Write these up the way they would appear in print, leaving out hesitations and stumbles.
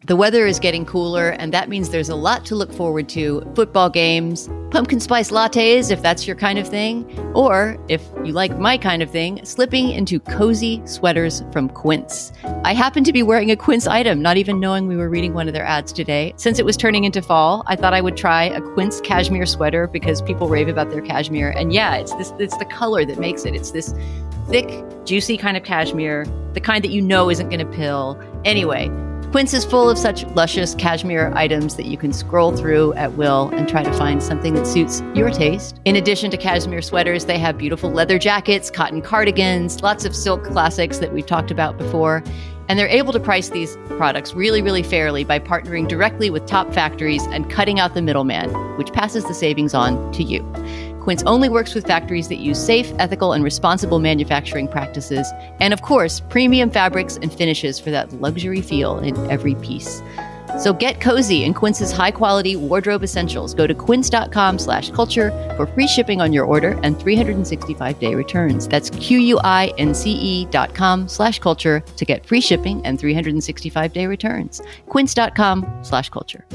The weather is getting cooler, and that means there's a lot to look forward to. Football games, pumpkin spice lattes, if that's your kind of thing, or, if you like my kind of thing, slipping into cozy sweaters from Quince. I happen to be wearing a Quince item, not even knowing we were reading one of their ads today. Since it was turning into fall, I thought I would try a Quince cashmere sweater because people rave about their cashmere. And yeah, it's the color that makes it. It's this thick, juicy kind of cashmere, the kind that you know isn't going to pill. Anyway, Quince is full of such luscious cashmere items that you can scroll through at will and try to find something that suits your taste. In addition to cashmere sweaters, they have beautiful leather jackets, cotton cardigans, lots of silk classics that we've talked about before. And they're able to price these products really, really fairly by partnering directly with top factories and cutting out the middleman, which passes the savings on to you. Quince only works with factories that use safe, ethical, and responsible manufacturing practices. And of course, premium fabrics and finishes for that luxury feel in every piece. So get cozy in Quince's high-quality wardrobe essentials. Go to quince.com/culture for free shipping on your order and 365-day returns. That's QUINCE.com/culture to get free shipping and 365-day returns. Quince.com/culture.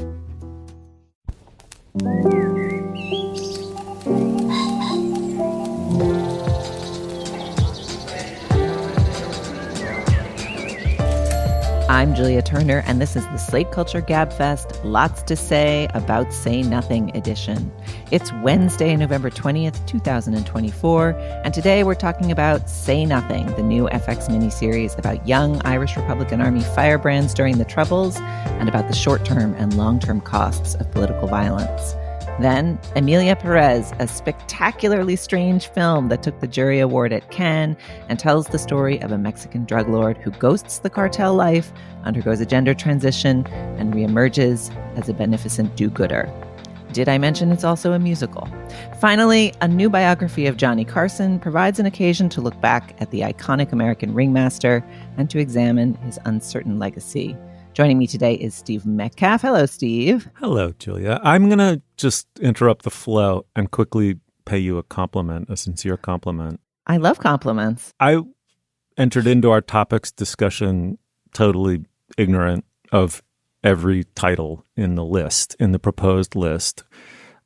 I'm Julia Turner, and this is the Slate Culture Gabfest Lots to Say About Say Nothing edition. It's Wednesday, November 20th, 2024, and today we're talking about Say Nothing, the new FX miniseries about young Irish Republican Army firebrands during the Troubles and about the short-term and long-term costs of political violence. Then, Emilia Pérez, a spectacularly strange film that took the jury award at Cannes and tells the story of a Mexican drug lord who ghosts the cartel life, undergoes a gender transition, and reemerges as a beneficent do-gooder. Did I mention it's also a musical? Finally, a new biography of Johnny Carson provides an occasion to look back at the iconic American ringmaster and to examine his uncertain legacy. Joining me today is Steve Metcalf. Hello, Steve. Hello, Julia. I'm going to just interrupt the flow and quickly pay you a compliment, a sincere compliment. I love compliments. I entered into our topics discussion totally ignorant of every title in the list, in the proposed list.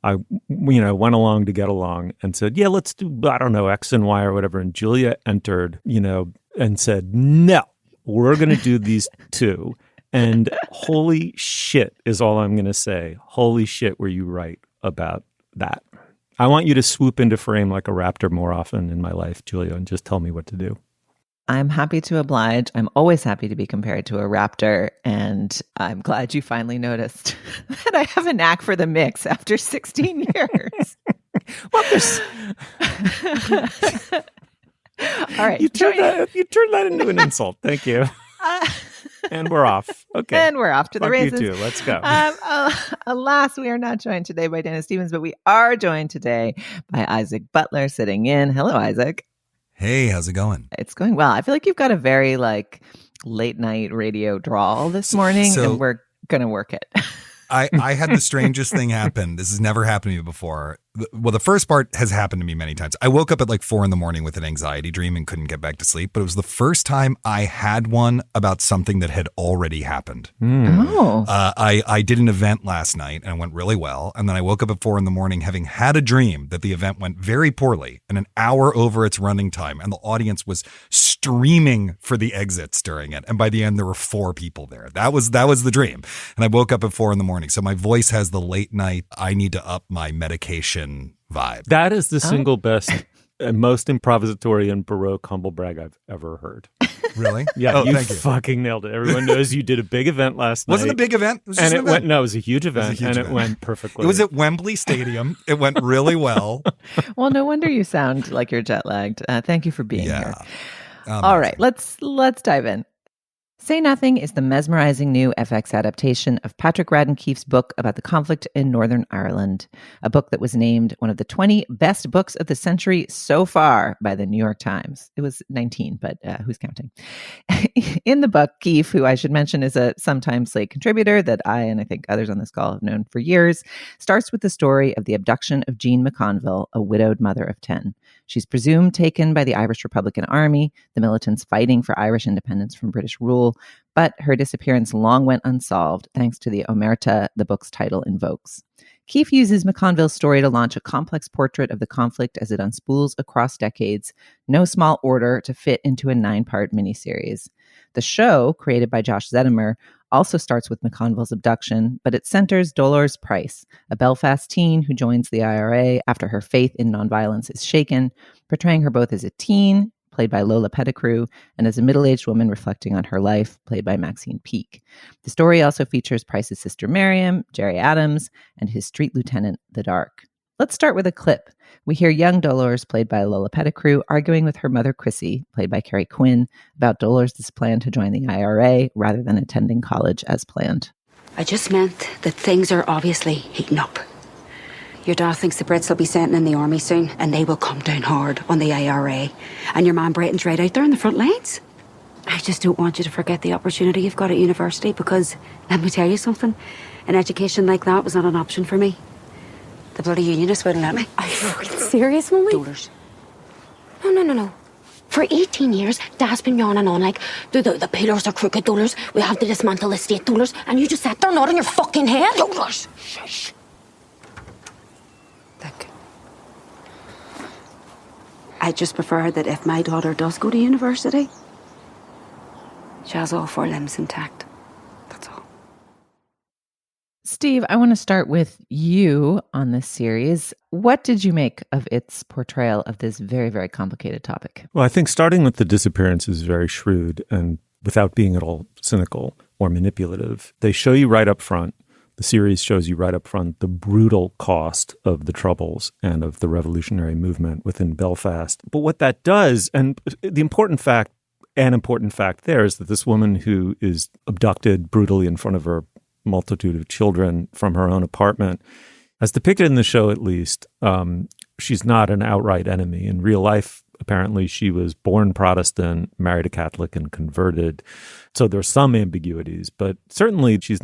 I, went along to get along and said, yeah, let's do, I don't know, X and Y or whatever. And Julia entered, and said, no, we're going to do these two. And holy shit is all I'm going to say. Holy shit, were you right about that? I want you to swoop into frame like a raptor more often in my life, Julia, and just tell me what to do. I'm happy to oblige. I'm always happy to be compared to a raptor. And I'm glad you finally noticed that I have a knack for the mix after 16 years. Well, there's... All right. You turned that into an insult. Thank you. And we're off. Okay. And we're off to the races. You too. Let's go. Alas, we are not joined today by Dana Stevens, but we are joined today by Isaac Butler sitting in. Hello, Isaac. Hey, how's it going? It's going well. I feel like you've got a very late night radio drawl this morning, and we're going to work it. I had the strangest thing happen. This has never happened to me before. Well, the first part has happened to me many times. I woke up at 4 a.m. with an anxiety dream and couldn't get back to sleep. But it was the first time I had one about something that had already happened. Oh. I did an event last night and it went really well. And then I woke up at 4 a.m. having had a dream that the event went very poorly and an hour over its running time. And the audience was streaming for the exits during it. And by the end, there were 4 people there. That was the dream. And I woke up at 4 a.m. So my voice has the late night, I need to up my medication vibe. That is the single best and most improvisatory and Baroque humble brag I've ever heard. Really? Yeah, you thank you. Fucking nailed it. Everyone knows you did a big event last night. Wasn't a big event. It was just an event. It was a huge event, it went perfectly. It was at Wembley Stadium. It went really well. Well, no wonder you sound like you're jet lagged. Thank you for being here. All right, let's dive in. Say Nothing is the mesmerizing new FX adaptation of Patrick Radden Keefe's book about the conflict in Northern Ireland, a book that was named one of the 20 best books of the century so far by the New York Times. It was 19, but who's counting? In the book, Keefe, who I should mention is a sometime Slate contributor that I and I think others on this call have known for years, starts with the story of the abduction of Jean McConville, a widowed mother of 10. She's presumed taken by the Irish Republican Army, the militants fighting for Irish independence from British rule, but her disappearance long went unsolved thanks to the omerta the book's title invokes. Keefe uses McConville's story to launch a complex portrait of the conflict as it unspools across decades, no small order to fit into a 9-part miniseries. The show, created by Josh Zedemer, also starts with McConville's abduction, but it centers Dolores Price, a Belfast teen who joins the IRA after her faith in nonviolence is shaken, portraying her both as a teen, played by Lola Pettigrew, and as a middle-aged woman reflecting on her life, played by Maxine Peake. The story also features Price's sister Miriam, Jerry Adams, and his street lieutenant, The Dark. Let's start with a clip. We hear young Dolores, played by Lola Pettigrew, arguing with her mother, Chrissy, played by Carrie Quinn, about Dolores' plan to join the IRA rather than attending college as planned. I just meant that things are obviously heating up. Your dad thinks the Brits will be sent in the army soon, and they will come down hard on the IRA. And your man Brayton's right out there in the front lines. I just don't want you to forget the opportunity you've got at university, because, let me tell you something, an education like that was not an option for me. The bloody unionists wouldn't let me. Are you fucking serious, Mummy? Dollars. No. For 18 years, Dad's been yawning on like, the pillars are crooked, Dollars. We have to dismantle the state, Dollars. And you just sat there nodding your fucking head. Dollars! Shush. Look. I just prefer that if my daughter does go to university, she has all 4 limbs intact. That's all. Steve, I want to start with you on this series. What did you make of its portrayal of this very, very complicated topic? Well, I think starting with the disappearance is very shrewd and without being at all cynical or manipulative. They show you right up front, the series shows you right up front the brutal cost of the Troubles and of the revolutionary movement within Belfast. But what that does, and the important fact there is that this woman who is abducted brutally in front of her multitude of children from her own apartment, as depicted in the show at least, she's not an outright enemy. In real life, apparently she was born Protestant, married a Catholic, and converted. So there's some ambiguities, but certainly she's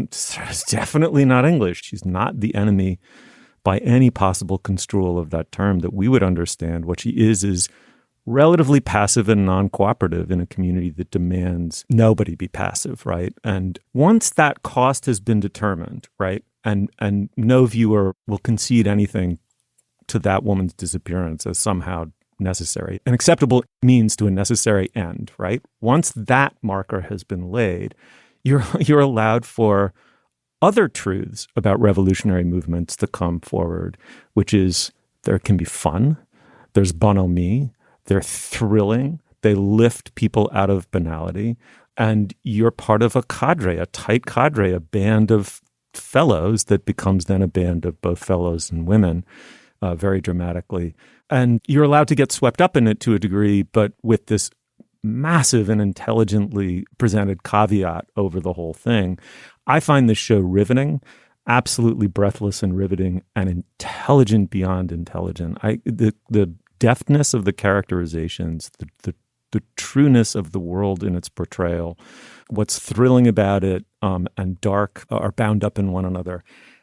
definitely not English. She's not the enemy by any possible construal of that term that we would understand. What she is relatively passive and non-cooperative in a community that demands nobody be passive, right? And once that cost has been determined, right, and no viewer will concede anything to that woman's disappearance as somehow necessary, an acceptable means to a necessary end, right? Once that marker has been laid, you're allowed for other truths about revolutionary movements to come forward, which is there can be fun, there's bonhomie, they're thrilling. They lift people out of banality. And you're part of a cadre, a tight cadre, a band of fellows that becomes then a band of both fellows and women very dramatically. And you're allowed to get swept up in it to a degree, but with this massive and intelligently presented caveat over the whole thing. I find this show riveting, absolutely breathless and riveting, and intelligent beyond intelligent. The deftness of the characterizations, the trueness of the world in its portrayal, what's thrilling about it and dark are bound up in one another.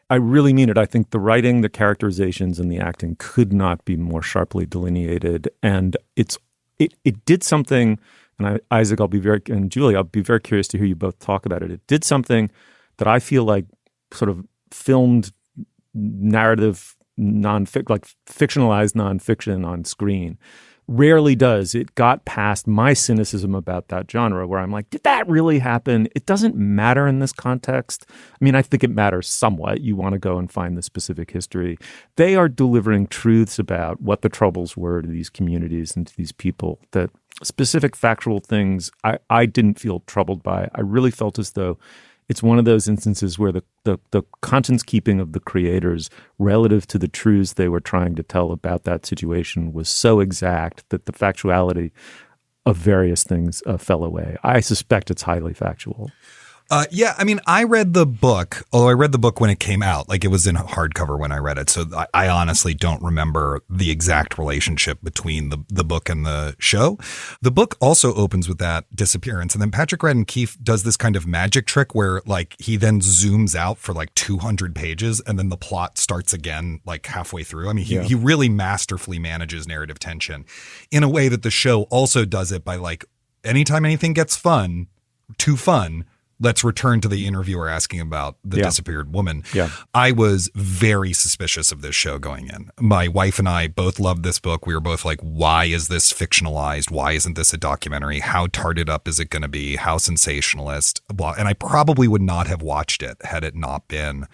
I really mean it. I think the writing, the characterizations, and the acting could not be more sharply delineated. And it did something, and Isaac, and Julie, I'll be very curious to hear you both talk about it. It did something that I feel like sort of filmed narrative like fictionalized nonfiction on screen rarely does. It got past my cynicism about that genre where I'm like, did that really happen? It doesn't matter in this context. I mean, I think it matters somewhat. You want to go and find the specific history. They are delivering truths about what the Troubles were to these communities and to these people, that specific factual things I didn't feel troubled by. I really felt as though it's one of those instances where the conscience keeping of the creators relative to the truths they were trying to tell about that situation was so exact that the factuality of various things fell away. I suspect it's highly factual. Yeah, I mean, I read the book, although I read the book when it came out. Like, it was in hardcover when I read it. So I honestly don't remember the exact relationship between the book and the show. The book also opens with that disappearance. And then Patrick Radden Keefe does this kind of magic trick where, like, he then zooms out for like 200 pages and then the plot starts again, like halfway through. I mean, he really masterfully manages narrative tension in a way that the show also does it by, like, anytime anything gets too fun, let's return to the interviewer asking about the disappeared woman. Yeah. I was very suspicious of this show going in. My wife and I both loved this book. We were both like, why is this fictionalized? Why isn't this a documentary? How tarted up is it going to be? How sensationalist? Blah. And I probably would not have watched it had it not been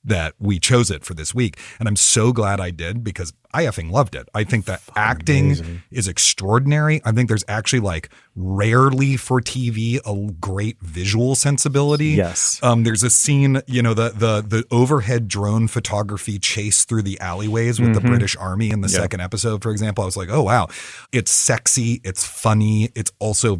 that we chose it for this week. And I'm so glad I did because I effing loved it. I think that acting is extraordinary. I think there's actually, like, rarely for TV a great visual sensibility. Yes. There's a scene, you know, the overhead drone photography chase through the alleyways with the British Army in the second episode, for example. I was like, oh, wow. It's sexy. It's funny. It's also,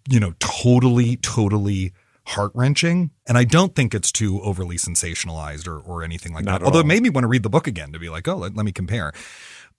you know, totally heart-wrenching. And I don't think it's too overly sensationalized or anything like that. Although it made me want to read the book again to be like, oh, let me compare.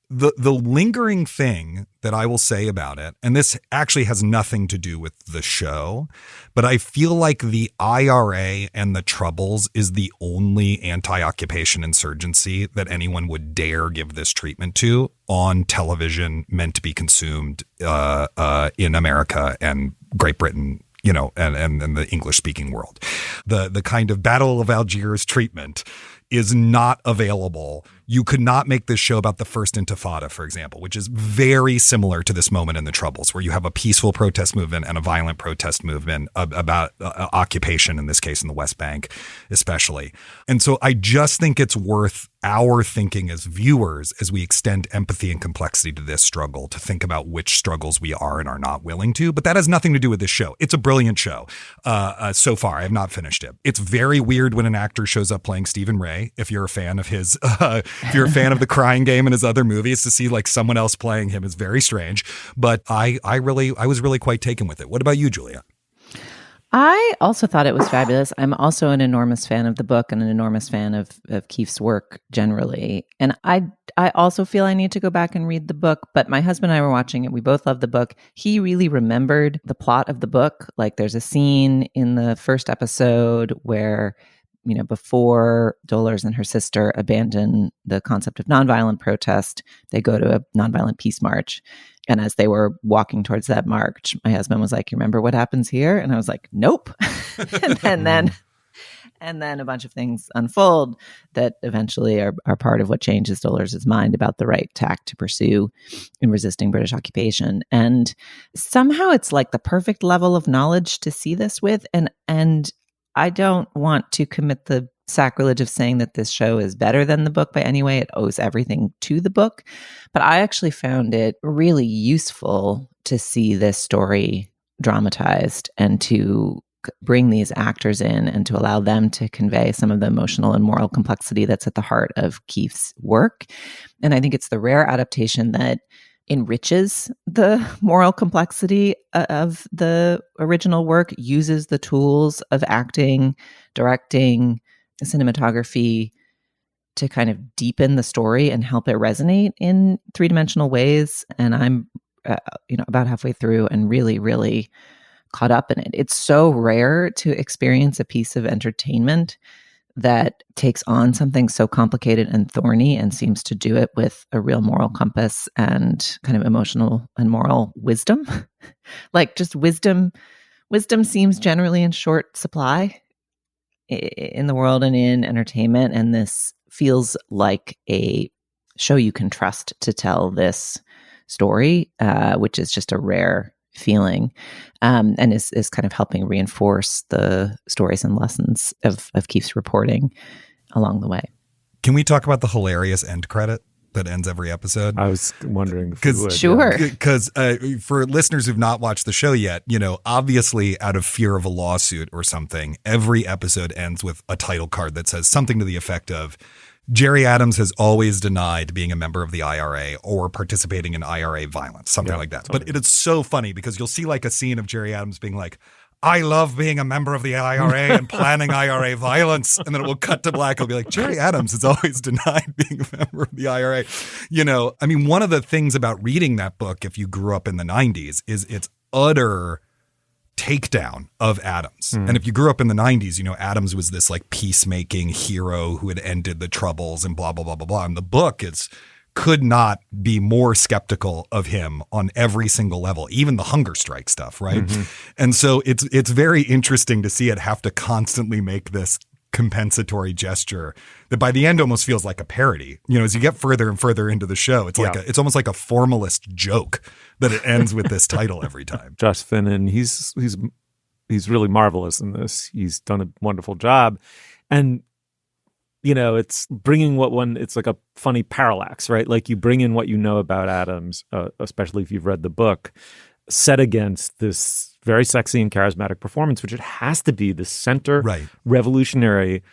The lingering thing that I will say about it, and this actually has nothing to do with the show, but I feel like the IRA and the Troubles is the only anti-occupation insurgency that anyone would dare give this treatment to on television meant to be consumed in America and Great Britain, you know, and the English-speaking world. The kind of Battle of Algiers treatment is not available. You could not make this show about the First Intifada, for example, which is very similar to this moment in the Troubles, where you have a peaceful protest movement and a violent protest movement about occupation, in this case in the West Bank especially. And so I just think it's worth our thinking as viewers, as we extend empathy and complexity to this struggle, to think about which struggles we are and are not willing to. But that has nothing to do with this show. It's a brilliant show. So far, I have not finished it. It's very weird when an actor shows up playing Stephen Ray, if you're a fan of his if you're a fan of The Crying Game and his other movies, to see, like, someone else playing him is very strange. But I was really quite taken with it. What about you, Julia? I also thought it was fabulous. I'm also an enormous fan of the book and an enormous fan of Keefe's work generally. And I also feel I need to go back and read the book, but my husband and I were watching it. We both loved the book. He really remembered the plot of the book. Like, there's a scene in the first episode where, you know, before Dolores and her sister abandon the concept of nonviolent protest, they go to a nonviolent peace march. And as they were walking towards that march, my husband was like, "You remember what happens here?" And I was like, "Nope." and then a bunch of things unfold that eventually are part of what changes Dolores' mind about the right tack to pursue in resisting British occupation. And somehow it's like the perfect level of knowledge to see this with. And I don't want to commit the sacrilege of saying that this show is better than the book by any way. It owes everything to the book. But I actually found it really useful to see this story dramatized and to bring these actors in and to allow them to convey some of the emotional and moral complexity that's at the heart of Keefe's work. And I think it's the rare adaptation that enriches the moral complexity of the original work, uses the tools of acting, directing, cinematography to kind of deepen the story and help it resonate in three-dimensional ways. And I'm, about halfway through and really, really caught up in it. It's so rare to experience a piece of entertainment that takes on something so complicated and thorny and seems to do it with a real moral compass and kind of emotional and moral wisdom. Like, just wisdom seems generally in short supply in the world and in entertainment. And this feels like a show you can trust to tell this story, which is just a rare feeling, and is kind of helping reinforce the stories and lessons of Keefe's reporting along the way. Can we talk about the hilarious end credit that ends every episode? I was wondering. Sure. Because for listeners who've not watched the show yet, obviously out of fear of a lawsuit or something, every episode ends with a title card that says something to the effect of, Jerry Adams has always denied being a member of the IRA or participating in IRA violence, something like that. But it is so funny because you'll see like a scene of Jerry Adams being like, I love being a member of the IRA and planning IRA violence. And then it will cut to black. It'll be like, Jerry Adams has always denied being a member of the IRA. You know, I mean, one of the things about reading that book, if you grew up in the 90s, is its utter takedown of Adams. And if you grew up in the 90s, you know, Adams was this like peacemaking hero who had ended the troubles and blah, blah, blah, blah, blah. And the book could not be more skeptical of him on every single level, even the hunger strike stuff, right? And so it's very interesting to see it have to constantly make this compensatory gesture that by the end almost feels like a parody. You know, as you get further and further into the show, it's like it's almost like a formalist joke that it ends with this title every time. Josh Finnan, he's really marvelous in this. He's done a wonderful job. And you know, it's bringing it's like a funny parallax, right? Like you bring in what you know about Adams, especially if you've read the book, set against this very sexy and charismatic performance, which it has to be the center revolutionary.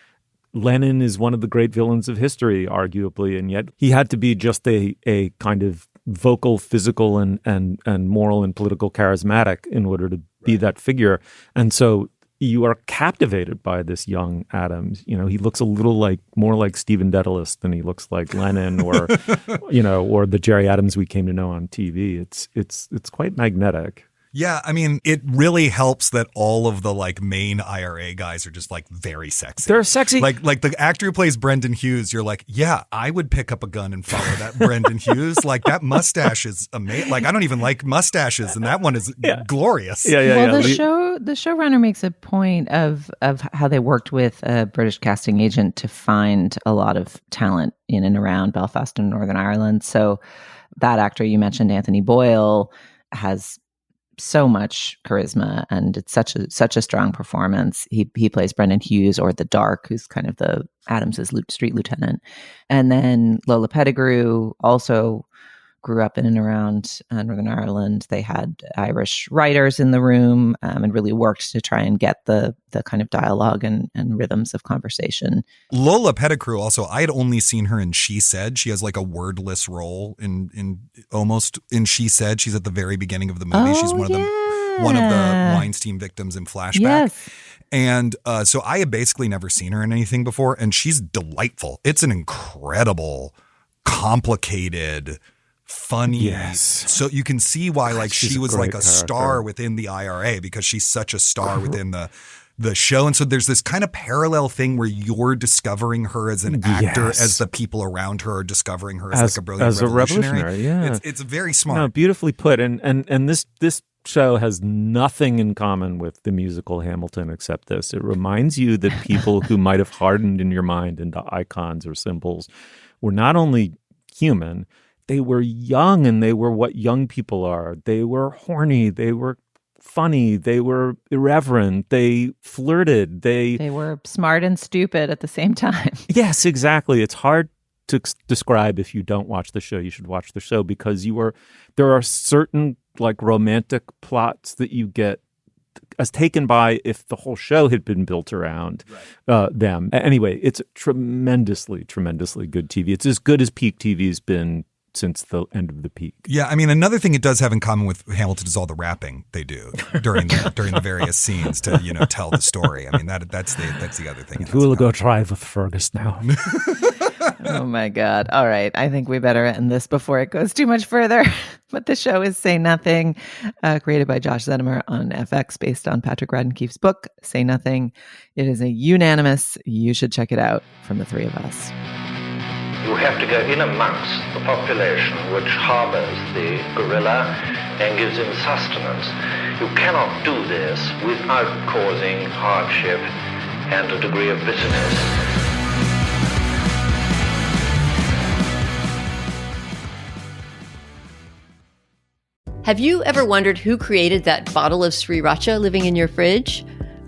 Lenin is one of the great villains of history, arguably, and yet he had to be just a kind of vocal, physical, and moral and political charismatic in order to be that figure. And so you are captivated by this young Adams. You know, he looks a little more like Stephen Dedalus than he looks like Lenin or, you know, or the Jerry Adams we came to know on TV. It's quite magnetic. Yeah, I mean, it really helps that all of the like main IRA guys are just like very sexy. They're sexy. Like the actor who plays Brendan Hughes, you're like, yeah, I would pick up a gun and follow that Brendan Hughes. Like that mustache is amazing. Like I don't even like mustaches, and that one is glorious. Well, the showrunner makes a point of how they worked with a British casting agent to find a lot of talent in and around Belfast and Northern Ireland. So that actor you mentioned, Anthony Boyle, has so much charisma, and it's such a strong performance. He plays Brendan Hughes, or the Dark, who's kind of the Adams's street lieutenant. And then Lola Pettigrew also grew up in and around Northern Ireland. They had Irish writers in the room and really worked to try and get the kind of dialogue and rhythms of conversation. Lola Pettigrew also, I had only seen her in She Said. She has like a wordless role in She Said. She's at the very beginning of the movie. She's one of the Weinstein victims in Flashback. Yes. And so I had basically never seen her in anything before, and she's delightful. It's an incredible, complicated, funny. So you can see why like she was like a star within the IRA, because she's such a star within the show. And so there's this kind of parallel thing where you're discovering her as an actor as the people around her are discovering her as like a brilliant revolutionary. Yeah. It's very smart. No, beautifully put. And this show has nothing in common with the musical Hamilton except this. It reminds you that people who might have hardened in your mind into icons or symbols were not only human, they were young, and they were what young people are. They were horny. They were funny. They were irreverent. They flirted. They were smart and stupid at the same time. Yes, exactly. It's hard to describe if you don't watch the show. You should watch the show, because there are certain like romantic plots that you get as taken by if the whole show had been built around them. Anyway, it's tremendously, tremendously good TV. It's as good as peak TV's been since the end of the peak. Yeah, I mean, another thing it does have in common with Hamilton is all the rapping they do during the various scenes to, you know, tell the story. I mean, that's the other thing. Who will go drive with Fergus now? Oh my God. All right. I think we better end this before it goes too much further. But the show is Say Nothing, created by Josh Zedemer on FX, based on Patrick Radden Keefe's book, Say Nothing. It is a unanimous, you should check it out, from the three of us. You have to go in amongst the population which harbors the gorilla and gives him sustenance. You cannot do this without causing hardship and a degree of bitterness. Have you ever wondered who created that bottle of sriracha living in your fridge?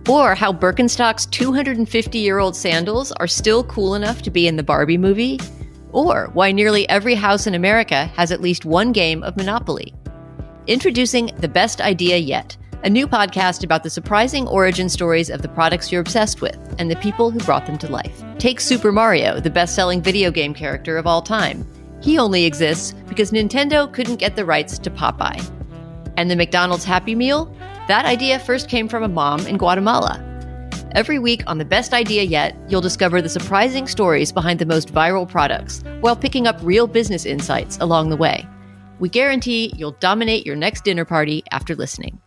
Or how Birkenstock's 250-year-old sandals are still cool enough to be in the Barbie movie? Or why nearly every house in America has at least one game of Monopoly? Introducing The Best Idea Yet, a new podcast about the surprising origin stories of the products you're obsessed with and the people who brought them to life. Take Super Mario, the best-selling video game character of all time. He only exists because Nintendo couldn't get the rights to Popeye. And the McDonald's Happy Meal? That idea first came from a mom in Guatemala. Every week on The Best Idea Yet, you'll discover the surprising stories behind the most viral products while picking up real business insights along the way. We guarantee you'll dominate your next dinner party after listening.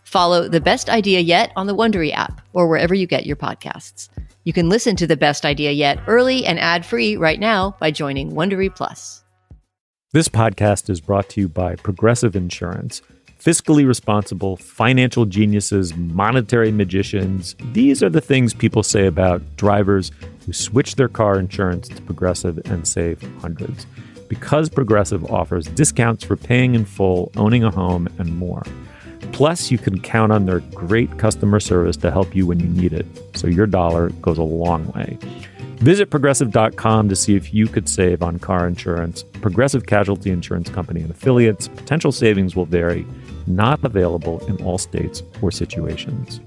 Follow The Best Idea Yet on the Wondery app or wherever you get your podcasts. You can listen to The Best Idea Yet early and ad-free right now by joining Wondery Plus. This podcast is brought to you by Progressive Insurance. Fiscally responsible, financial geniuses, monetary magicians. These are the things people say about drivers who switch their car insurance to Progressive and save hundreds. Because Progressive offers discounts for paying in full, owning a home, and more. Plus, you can count on their great customer service to help you when you need it, so your dollar goes a long way. Visit Progressive.com to see if you could save on car insurance. Progressive Casualty Insurance Company and Affiliates. Potential savings will vary. Not available in all states or situations.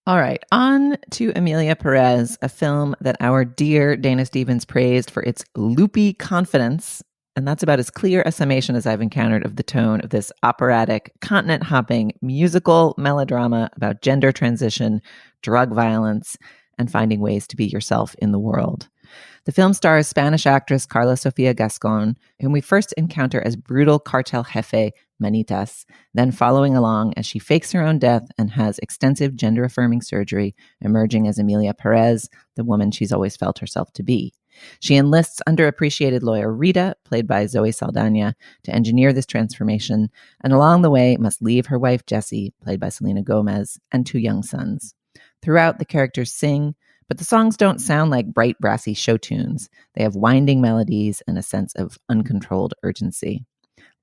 All right, on to Emilia Pérez, a film that our dear Dana Stevens praised for its loopy confidence. And that's about as clear a summation as I've encountered of the tone of this operatic, continent-hopping musical melodrama about gender transition, drug violence, and finding ways to be yourself in the world. The film stars Spanish actress Carla Sofia Gascon, whom we first encounter as brutal cartel jefe Manitas, then following along as she fakes her own death and has extensive gender-affirming surgery, emerging as Emilia Pérez, the woman she's always felt herself to be. She enlists underappreciated lawyer Rita, played by Zoe Saldana, to engineer this transformation, and along the way must leave her wife Jessie, played by Selena Gomez, and 2 young sons. Throughout, the characters sing, but the songs don't sound like bright, brassy show tunes. They have winding melodies and a sense of uncontrolled urgency.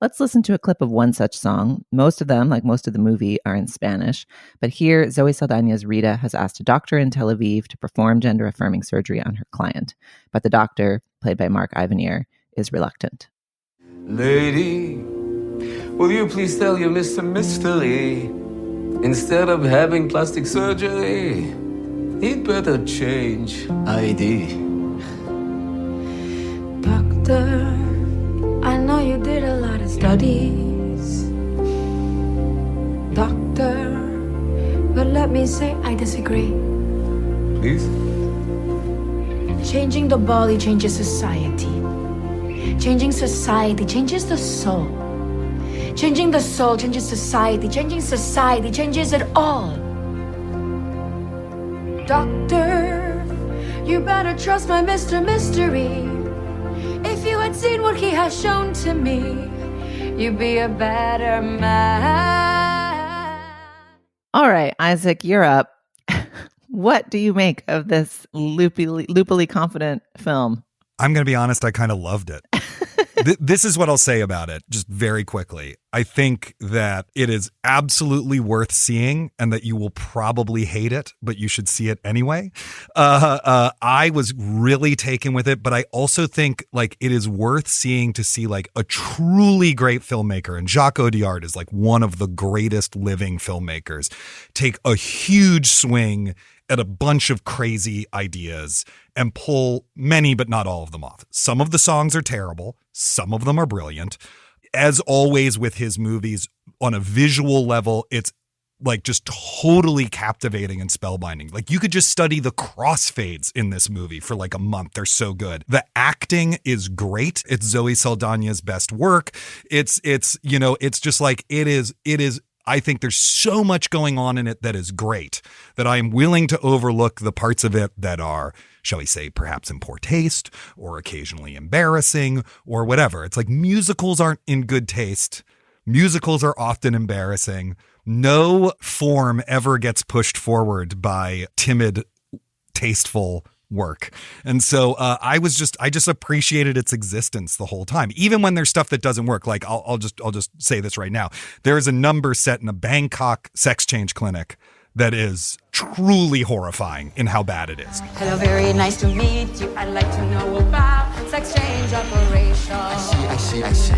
Let's listen to a clip of one such song. Most of them, like most of the movie, are in Spanish. But here, Zoe Saldana's Rita has asked a doctor in Tel Aviv to perform gender-affirming surgery on her client. But the doctor, played by Mark Ivanier, is reluctant. Lady, will you please tell your Mr. Mystery, instead of having plastic surgery, he'd better change ID. Doctor, I know you did a lot of studies. Doctor, but let me say I disagree. Please? Changing the body changes society. Changing society changes the soul. Changing the soul changes society. Changing society changes it all. Doctor, you better trust my Mr. Mystery. If you had seen what he has shown to me, you'd be a better man. All right, Isaac, you're up. What do you make of this loopily confident film? I'm going to be honest, I kind of loved it. This is what I'll say about it, just very quickly. I think that it is absolutely worth seeing and that you will probably hate it, but you should see it anyway. I was really taken with it, but I also think like it is worth seeing to see like a truly great filmmaker. And Jacques Audiard is like one of the greatest living filmmakers. Take a huge swing at a bunch of crazy ideas and pull many, but not all of them off. Some of the songs are terrible. Some of them are brilliant. As always with his movies, on a visual level, it's like just totally captivating and spellbinding. Like you could just study the crossfades in this movie for like a month. They're so good. The acting is great. It's Zoe Saldana's best work. It's just like it is. I think there's so much going on in it that is great that I am willing to overlook the parts of it that are, shall we say, perhaps in poor taste or occasionally embarrassing or whatever. It's like musicals aren't in good taste. Musicals are often embarrassing. No form ever gets pushed forward by timid, tasteful work. And so I just appreciated its existence the whole time, even when there's stuff that doesn't work. Like I'll just say this right now. There is a number set in a Bangkok sex change clinic that is truly horrifying in how bad it is. Hello, very nice to meet you. I'd like to know about sex change operation. I see.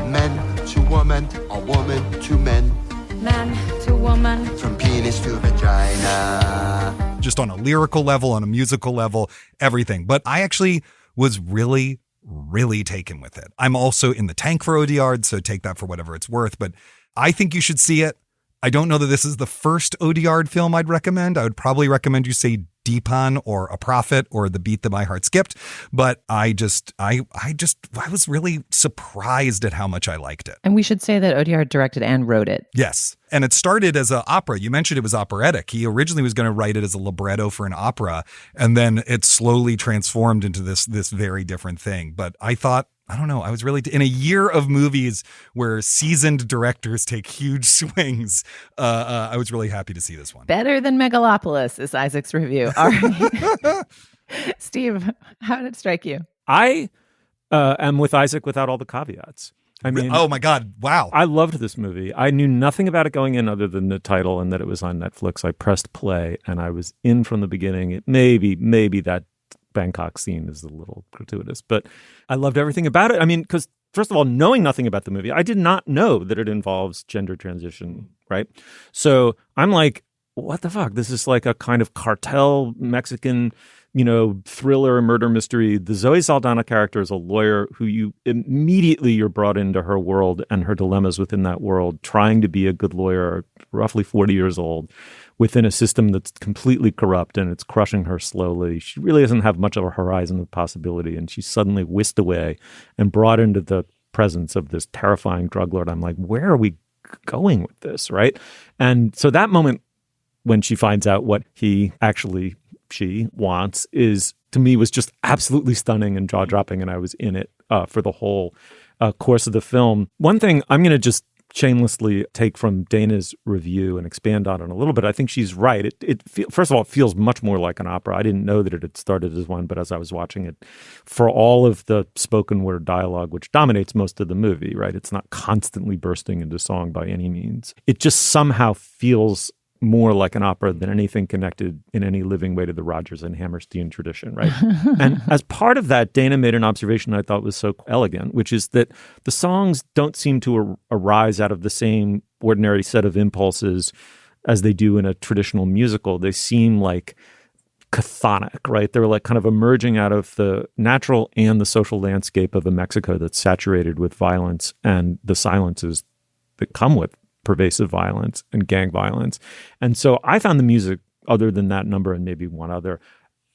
Men to woman, or woman to men. Man to woman. From penis to vagina. Just on a lyrical level, on a musical level, everything. But I actually was really, really taken with it. I'm also in the tank for Audiard, so take that for whatever it's worth, but I think you should see it. I don't know that this is the first Audiard film I'd recommend. I would probably recommend you say Deepan or A Prophet or The Beat That My Heart Skipped. But I was really surprised at how much I liked it. And we should say that Audiard directed and wrote it. Yes. And it started as an opera. You mentioned it was operatic. He originally was going to write it as a libretto for an opera, and then it slowly transformed into this very different thing. But I thought, I don't know, I was really, in a year of movies where seasoned directors take huge swings, I was really happy to see this one. Better than Megalopolis is Isaac's review. All right. Steve, how did it strike you? I am with Isaac without all the caveats. I mean, oh my God, wow. I loved this movie. I knew nothing about it going in other than the title and that it was on Netflix. I pressed play and I was in from the beginning. It maybe that Bangkok scene is a little gratuitous, but I loved everything about it. I mean, because first of all, knowing nothing about the movie, I did not know that it involves gender transition, right? So I'm like, what the fuck? This is like a kind of cartel Mexican, thriller, murder mystery. The Zoe Saldana character is a lawyer who you're brought into her world and her dilemmas within that world, trying to be a good lawyer, roughly 40 years old, within a system that's completely corrupt and it's crushing her slowly. She really doesn't have much of a horizon of possibility, and she's suddenly whisked away and brought into the presence of this terrifying drug lord. I'm like, where are we going with this, right? And so that moment when she finds out what she wants is, to me, was just absolutely stunning and jaw-dropping, and I was in it for the whole course of the film. One thing I'm going to just shamelessly take from Dana's review and expand on it a little bit. I think she's right. First of all, it feels much more like an opera. I didn't know that it had started as one, but as I was watching it, for all of the spoken word dialogue, which dominates most of the movie, right? It's not constantly bursting into song by any means. It just somehow feels more like an opera than anything connected in any living way to the Rodgers and Hammerstein tradition, right? And as part of that, Dana made an observation I thought was so elegant, which is that the songs don't seem to arise out of the same ordinary set of impulses as they do in a traditional musical. They seem like chthonic, right? They're like kind of emerging out of the natural and the social landscape of a Mexico that's saturated with violence and the silences that come with pervasive violence and gang violence. And so I found the music, other than that number and maybe one other,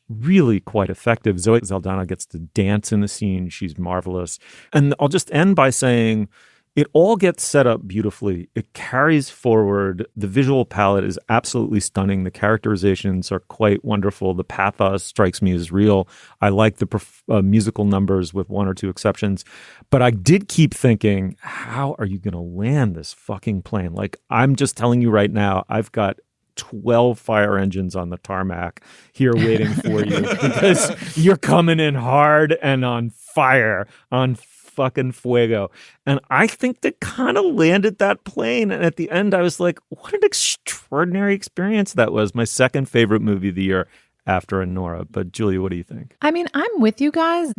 really quite effective. Zoe Saldana gets to dance in the scene. She's marvelous. And I'll just end by saying it all gets set up beautifully. It carries forward. The visual palette is absolutely stunning. The characterizations are quite wonderful. The pathos strikes me as real. I like the musical numbers with one or two exceptions. But I did keep thinking, how are you going to land this fucking plane? Like, I'm just telling you right now, I've got 12 fire engines on the tarmac here waiting for you because you're coming in hard and on fire, on fucking fuego. And I think they kind of landed that plane. And at the end, I was like, what an extraordinary experience that was. My second favorite movie of the year after Nora. But Julia, what do you think? I mean, I'm with you guys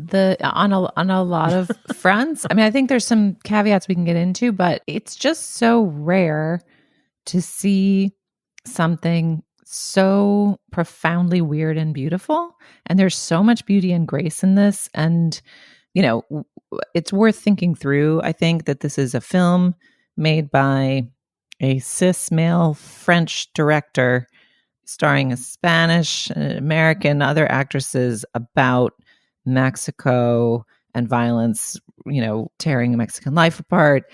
on a lot of fronts. I mean, I think there's some caveats we can get into, but it's just so rare to see something so profoundly weird and beautiful. And there's so much beauty and grace in this. And it's worth thinking through. I think that this is a film made by a cis male French director starring a Spanish, American, other actresses about Mexico and violence, tearing Mexican life apart.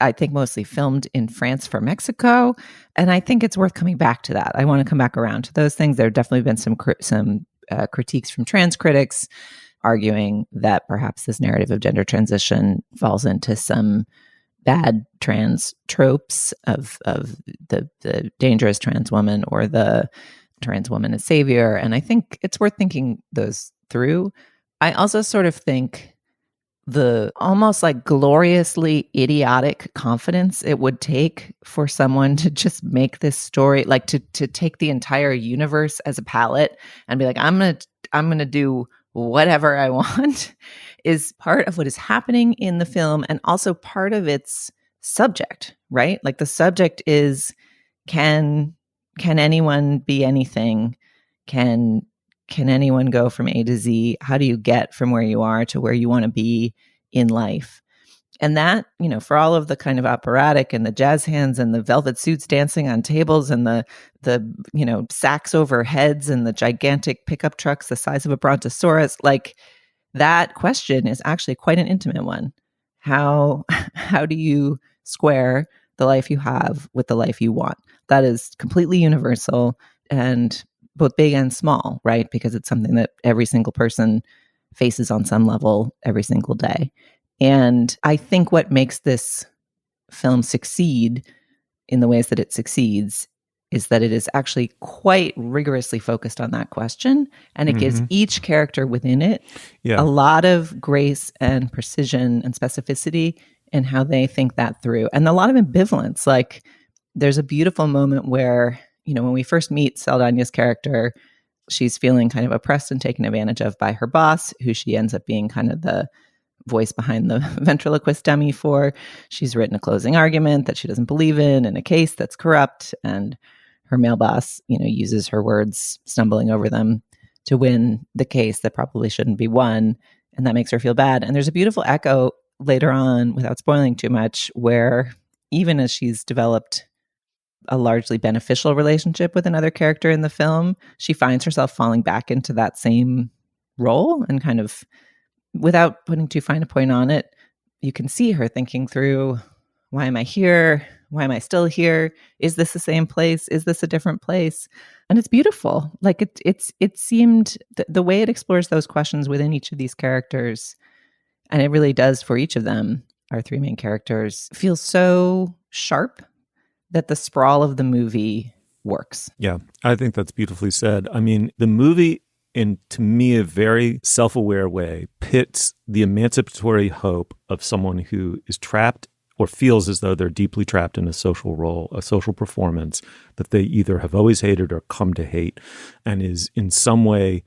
I think mostly filmed in France for Mexico. And I think it's worth coming back to that. I want to come back around to those things. There have definitely been some critiques from trans critics arguing that perhaps this narrative of gender transition falls into some bad trans tropes of the dangerous trans woman or the trans woman as savior. And I think it's worth thinking those through. I also sort of think the almost like gloriously idiotic confidence it would take for someone to just make this story, like to take the entire universe as a palette and be like, I'm gonna do whatever I want, is part of what is happening in the film and also part of its subject, right? Like the subject is, can anyone be anything? Can can anyone go from A to Z? How do you get from where you are to where you want to be in life? And that, for all of the kind of operatic and the jazz hands and the velvet suits dancing on tables and the sacks over heads and the gigantic pickup trucks the size of a brontosaurus, like that question is actually quite an intimate one. How do you square the life you have with the life you want? That is completely universal and both big and small, right? Because it's something that every single person faces on some level every single day. And I think what makes this film succeed in the ways that it succeeds is that it is actually quite rigorously focused on that question. And it gives each character within it a lot of grace and precision and specificity in how they think that through. And a lot of ambivalence. Like there's a beautiful moment where, when we first meet Saldana's character, she's feeling kind of oppressed and taken advantage of by her boss, who she ends up being kind of the voice behind the ventriloquist dummy for. She's written a closing argument that she doesn't believe in a case that's corrupt, and her male boss, uses her words, stumbling over them, to win the case that probably shouldn't be won, and that makes her feel bad. And there's a beautiful echo later on, without spoiling too much, where even as she's developed a largely beneficial relationship with another character in the film, she finds herself falling back into that same role, and kind of, without putting too fine a point on it, you can see her thinking through, why am I here? Why am I still here? Is this the same place? Is this a different place? And it's beautiful. Like it seemed the way it explores those questions within each of these characters, and it really does for each of them, our three main characters, feels so sharp that the sprawl of the movie works. Yeah, I think that's beautifully said. I mean, the movie, in, to me, a very self-aware way, pits the emancipatory hope of someone who is trapped or feels as though they're deeply trapped in a social role, a social performance that they either have always hated or come to hate, and is in some way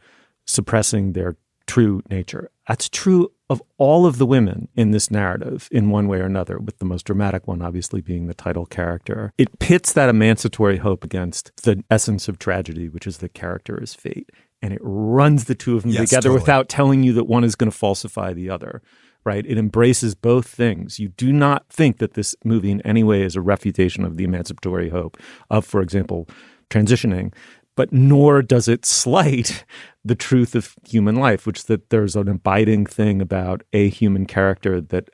suppressing their true nature. That's true of all of the women in this narrative in one way or another, with the most dramatic one obviously being the title character. It pits that emancipatory hope against the essence of tragedy, which is the character's fate. And it runs the two of them together without telling you that one is going to falsify the other, right? It embraces both things. You do not think that this movie in any way is a refutation of the emancipatory hope of, for example, transitioning, but nor does it slight the truth of human life, which is that there's an abiding thing about a human character that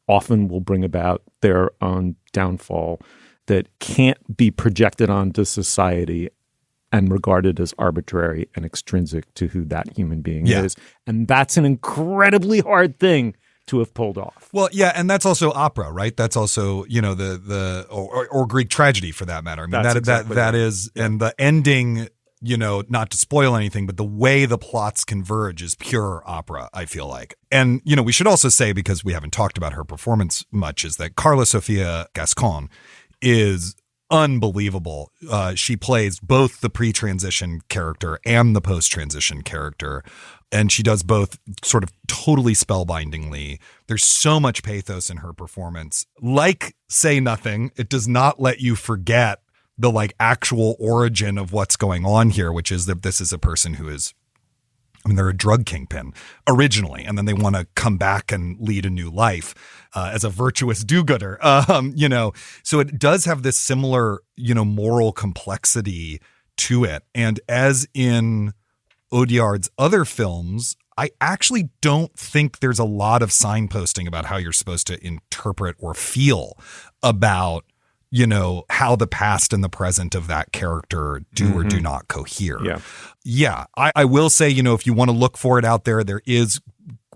often will bring about their own downfall that can't be projected onto society and regarded as arbitrary and extrinsic to who that human being is. And that's an incredibly hard thing to have pulled off. Well, yeah, and that's also opera, right? That's also, or Greek tragedy for that matter. I mean, that is, and the ending, not to spoil anything, but the way the plots converge is pure opera, I feel like. And, we should also say, because we haven't talked about her performance much, is that Carla Sofia Gascon is unbelievable. She plays both the pre-transition character and the post-transition character. And she does both sort of totally spellbindingly. There's so much pathos in her performance. Like Say Nothing, it does not let you forget the actual origin of what's going on here, which is that this is a person who is, they're a drug kingpin originally, and then they want to come back and lead a new life as a virtuous do-gooder. So it does have this similar, moral complexity to it. And as in Audiard's other films, I actually don't think there's a lot of signposting about how you're supposed to interpret or feel about, how the past and the present of that character do or do not cohere. Yeah. I will say, if you want to look for it out there, there is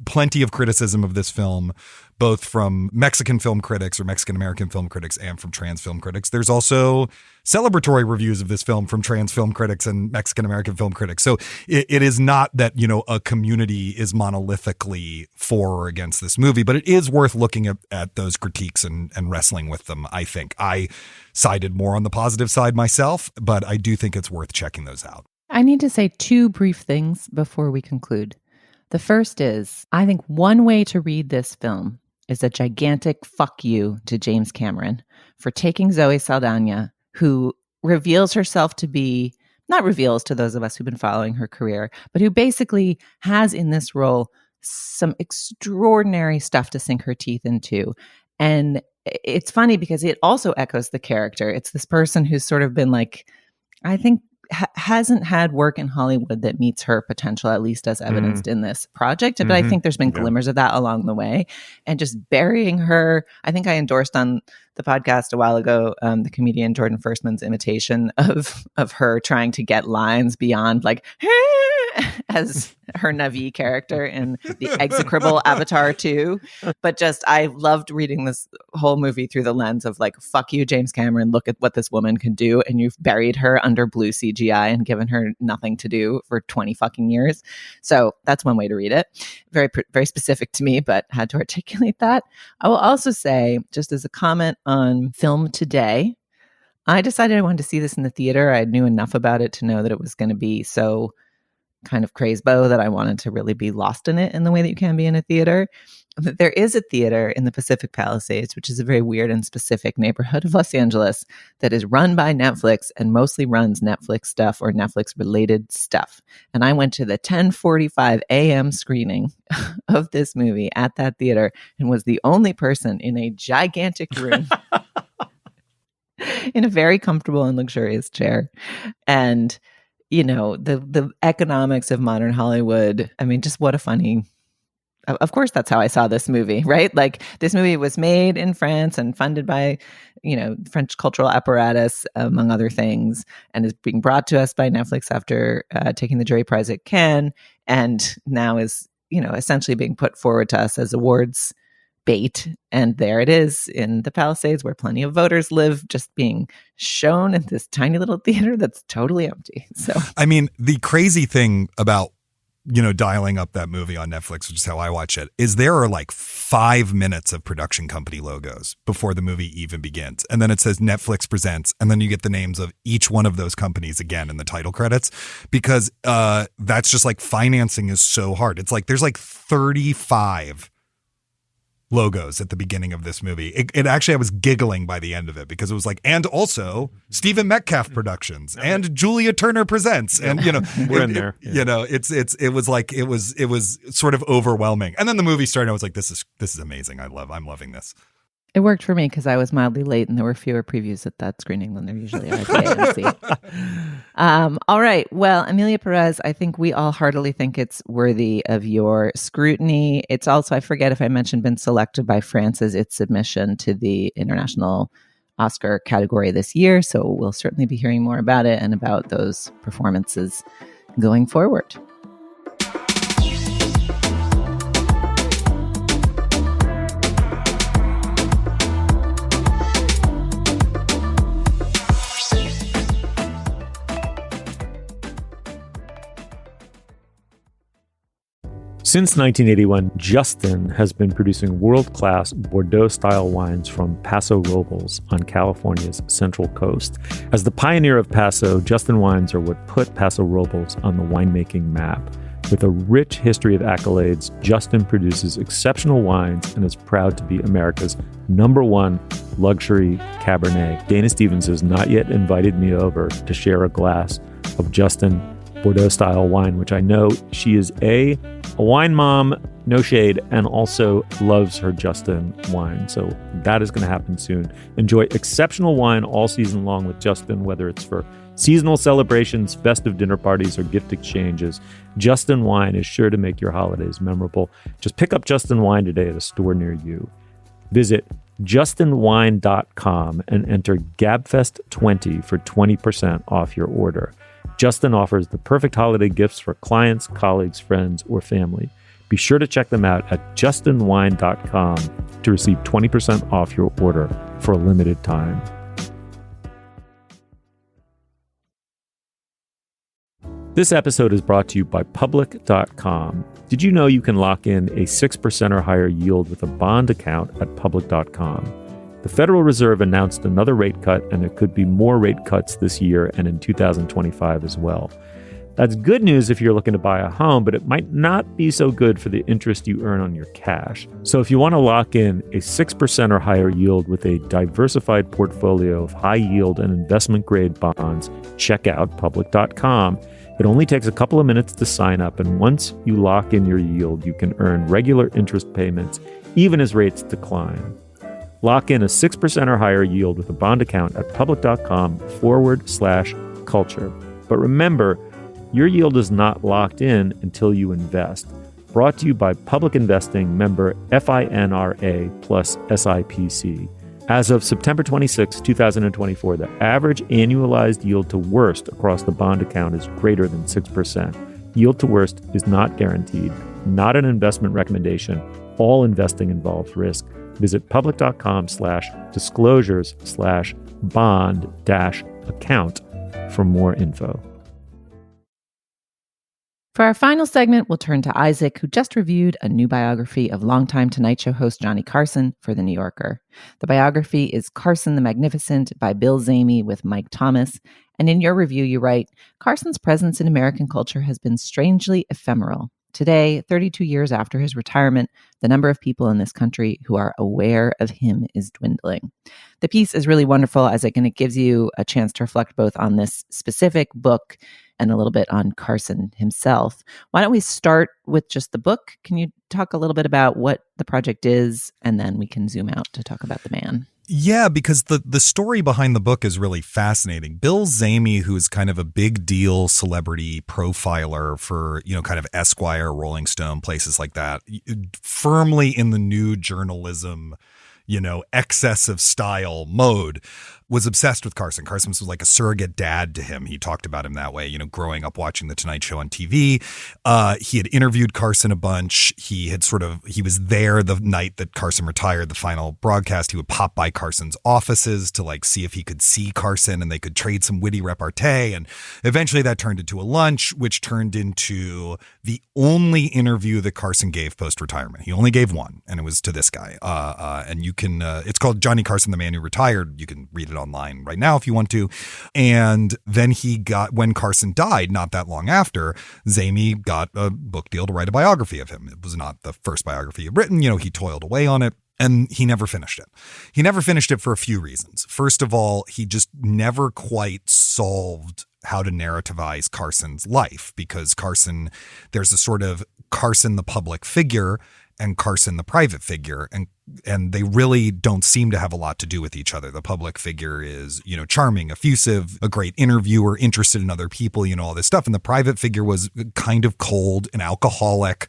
plenty of criticism of this film, both from Mexican film critics or Mexican-American film critics and from trans film critics. There's also celebratory reviews of this film from trans film critics and Mexican-American film critics. So it is not that, a community is monolithically for or against this movie, but it is worth looking at those critiques and wrestling with them, I think. I sided more on the positive side myself, but I do think it's worth checking those out. I need to say two brief things before we conclude. The first is, I think one way to read this film is a gigantic fuck you to James Cameron for taking Zoe Saldana, who reveals herself to be not reveals to those of us who've been following her career, but who basically has in this role some extraordinary stuff to sink her teeth into. And it's funny because it also echoes the character. It's this person who's sort of been like, I think, hasn't had work in Hollywood that meets her potential, at least as evidenced in this project. But I think there's been glimmers of that along the way. And just burying her, I think I endorsed on the podcast a while ago, the comedian Jordan Firstman's imitation of her trying to get lines beyond like, as her Na'vi character in the execrable Avatar 2. But just, I loved reading this whole movie through the lens of like, fuck you, James Cameron, look at what this woman can do. And you've buried her under blue CGI and given her nothing to do for 20 fucking years. So that's one way to read it. Very, very specific to me, but had to articulate that. I will also say, just as a comment on film today, I decided I wanted to see this in the theater. I knew enough about it to know that it was going to be so kind of crazy-bo that I wanted to really be lost in it in the way that you can be in a theater. But there is a theater in the Pacific Palisades, which is a very weird and specific neighborhood of Los Angeles that is run by Netflix and mostly runs Netflix stuff or Netflix-related stuff. And I went to the 10:45 a.m. screening of this movie at that theater and was the only person in a gigantic room in a very comfortable and luxurious chair. And you know, the economics of modern Hollywood. I mean, just what a funny, of course, that's how I saw this movie, right? Like, this movie was made in France and funded by, you know, French cultural apparatus, among other things, and is being brought to us by Netflix after taking the jury prize at Cannes, and now is, you know, essentially being put forward to us as awards bait. And there it is in the Palisades, where plenty of voters live, just being shown in this tiny little theater that's totally empty. So, I mean, the crazy thing about, you know, dialing up that movie on Netflix, which is how I watch it, is there are like 5 minutes of production company logos before the movie even begins. And then it says Netflix presents, and then you get the names of each one of those companies again in the title credits, because that's just like, financing is so hard. It's like, there's like 35 logos at the beginning of this movie. It actually, I was giggling by the end of it, because it was like, and also Stephen Metcalf Productions and Julia Turner Presents, and you know, we're in there. You know, it was like, it was sort of overwhelming. And then the movie started. I was like, this is amazing. I'm loving this. it worked for me because I was mildly late and there were fewer previews at that screening than there usually are at the AMC. All right. Well, Emilia Pérez, I think we all heartily think it's worthy of your scrutiny. It's also, I forget if I mentioned, been selected by France as its submission to the International Oscar category this year. So we'll certainly be hearing more about it and about those performances going forward. Since 1981, Justin has been producing world-class Bordeaux-style wines from Paso Robles on California's Central Coast. As the pioneer of Paso, Justin wines are what put Paso Robles on the winemaking map. With a rich history of accolades, Justin produces exceptional wines and is proud to be America's #1 luxury Cabernet. Dana Stevens has not yet invited me over to share a glass of Justin Bordeaux-style wine, which I know she is a wine mom, no shade, and also loves her Justin wine. So that is going to happen soon. Enjoy exceptional wine all season long with Justin, whether it's for seasonal celebrations, festive dinner parties, or gift exchanges. Justin wine is sure to make your holidays memorable. Just pick up Justin wine today at a store near you. Visit justinwine.com and enter Gabfest20 for 20% off your order. Justin offers the perfect holiday gifts for clients, colleagues, friends, or family. Be sure to check them out at justinwine.com to receive 20% off your order for a limited time. This episode is brought to you by Public.com. Did you know you can lock in a 6% or higher yield with a bond account at Public.com? The Federal Reserve announced another rate cut, and there could be more rate cuts this year and in 2025 as well. That's good news if you're looking to buy a home, but it might not be so good for the interest you earn on your cash. So if you want to lock in a 6% or higher yield with a diversified portfolio of high yield and investment grade bonds, check out public.com. It only takes a couple of minutes to sign up, and once you lock in your yield, you can earn regular interest payments even as rates decline. Lock in a 6% or higher yield with a bond account at public.com/culture. But remember, your yield is not locked in until you invest. Brought to you by Public Investing member FINRA plus SIPC. As of September 26, 2024, the average annualized yield to worst across the bond account is greater than 6%. Yield to worst is not guaranteed, not an investment recommendation. All investing involves risk. Visit public.com/disclosures/bond-account for more info. For our final segment, we'll turn to Isaac, who just reviewed a new biography of longtime Tonight Show host Johnny Carson for The New Yorker. The biography is Carson the Magnificent by Bill Zamey with Mike Thomas. And in your review, you write, Carson's presence in American culture has been strangely ephemeral. Today, 32 years after his retirement, the number of people in this country who are aware of him is dwindling. The piece is really wonderful, Isaac, and it gives you a chance to reflect both on this specific book and a little bit on Carson himself. Why don't we start with just the book? Can you talk a little bit about what the project is, and then we can zoom out to talk about the man? Yeah, because the story behind the book is really fascinating. Bill Zamey, who is kind of a big deal celebrity profiler for, kind of Esquire, Rolling Stone, places like that, firmly in the new journalism, excess of style mode, was obsessed with Carson. Carson was like a surrogate dad to him. He talked about him that way, growing up watching The Tonight Show on TV. He had interviewed Carson a bunch. He was there the night that Carson retired, the final broadcast. He would pop by Carson's offices to see if he could see Carson, and they could trade some witty repartee. And eventually that turned into a lunch, which turned into the only interview that Carson gave post-retirement. He only gave one, and it was to this guy. And you can, it's called Johnny Carson, the Man Who Retired. You can read it online right now if you want to. And then when Carson died, not that long after, Zamey got a book deal to write a biography of him. It was not the first biography he'd written. He toiled away on it. And he never finished it. He never finished it for a few reasons. First of all, he just never quite solved how to narrativize Carson's life, because there's a sort of Carson the public figure and Carson the private figure, and they really don't seem to have a lot to do with each other. The public figure is, charming, effusive, a great interviewer, interested in other people, all this stuff. And the private figure was kind of cold, an alcoholic,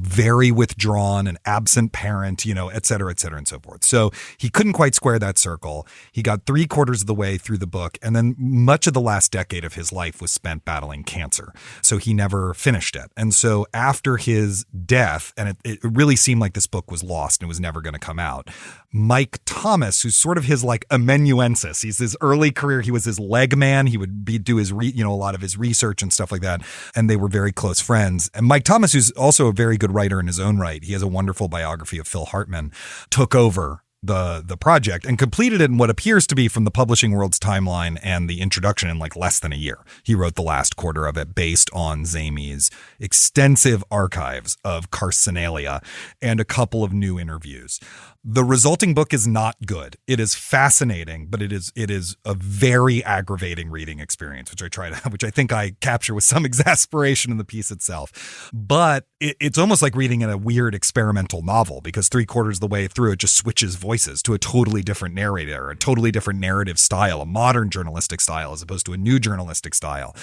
very withdrawn, an absent parent, et cetera, and so forth. So he couldn't quite square that circle. He got 3/4 of the way through the book, and then much of the last decade of his life was spent battling cancer. So he never finished it. And so after his death, and it really seemed like this book was lost and it was never going to come out, Mike Thomas, who's sort of his amanuensis, he's his early career, he was his leg man. He would do his, a lot of his research and stuff like that. And they were very close friends. And Mike Thomas, who's also a very good writer in his own right, he has a wonderful biography of Phil Hartman, took over the project and completed it in what appears to be, from the publishing world's timeline and the introduction, in less than a year. He wrote the last quarter of it based on Zamey's extensive archives of Carsonalia and a couple of new interviews. The resulting book is not good. It is fascinating, but it is a very aggravating reading experience, which I think I capture with some exasperation in the piece itself. But it's almost like reading in a weird experimental novel, because 3/4 of the way through it just switches voices to a totally different narrator, a totally different narrative style, a modern journalistic style as opposed to a new journalistic style.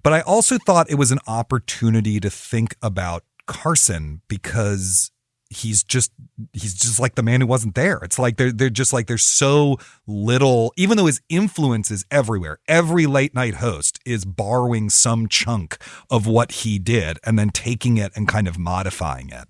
But I also thought it was an opportunity to think about Carson, because he's just like the man who wasn't there. It's like they're just like, there's so little, even though his influence is everywhere. Every late night host is borrowing some chunk of what he did and then taking it and kind of modifying it.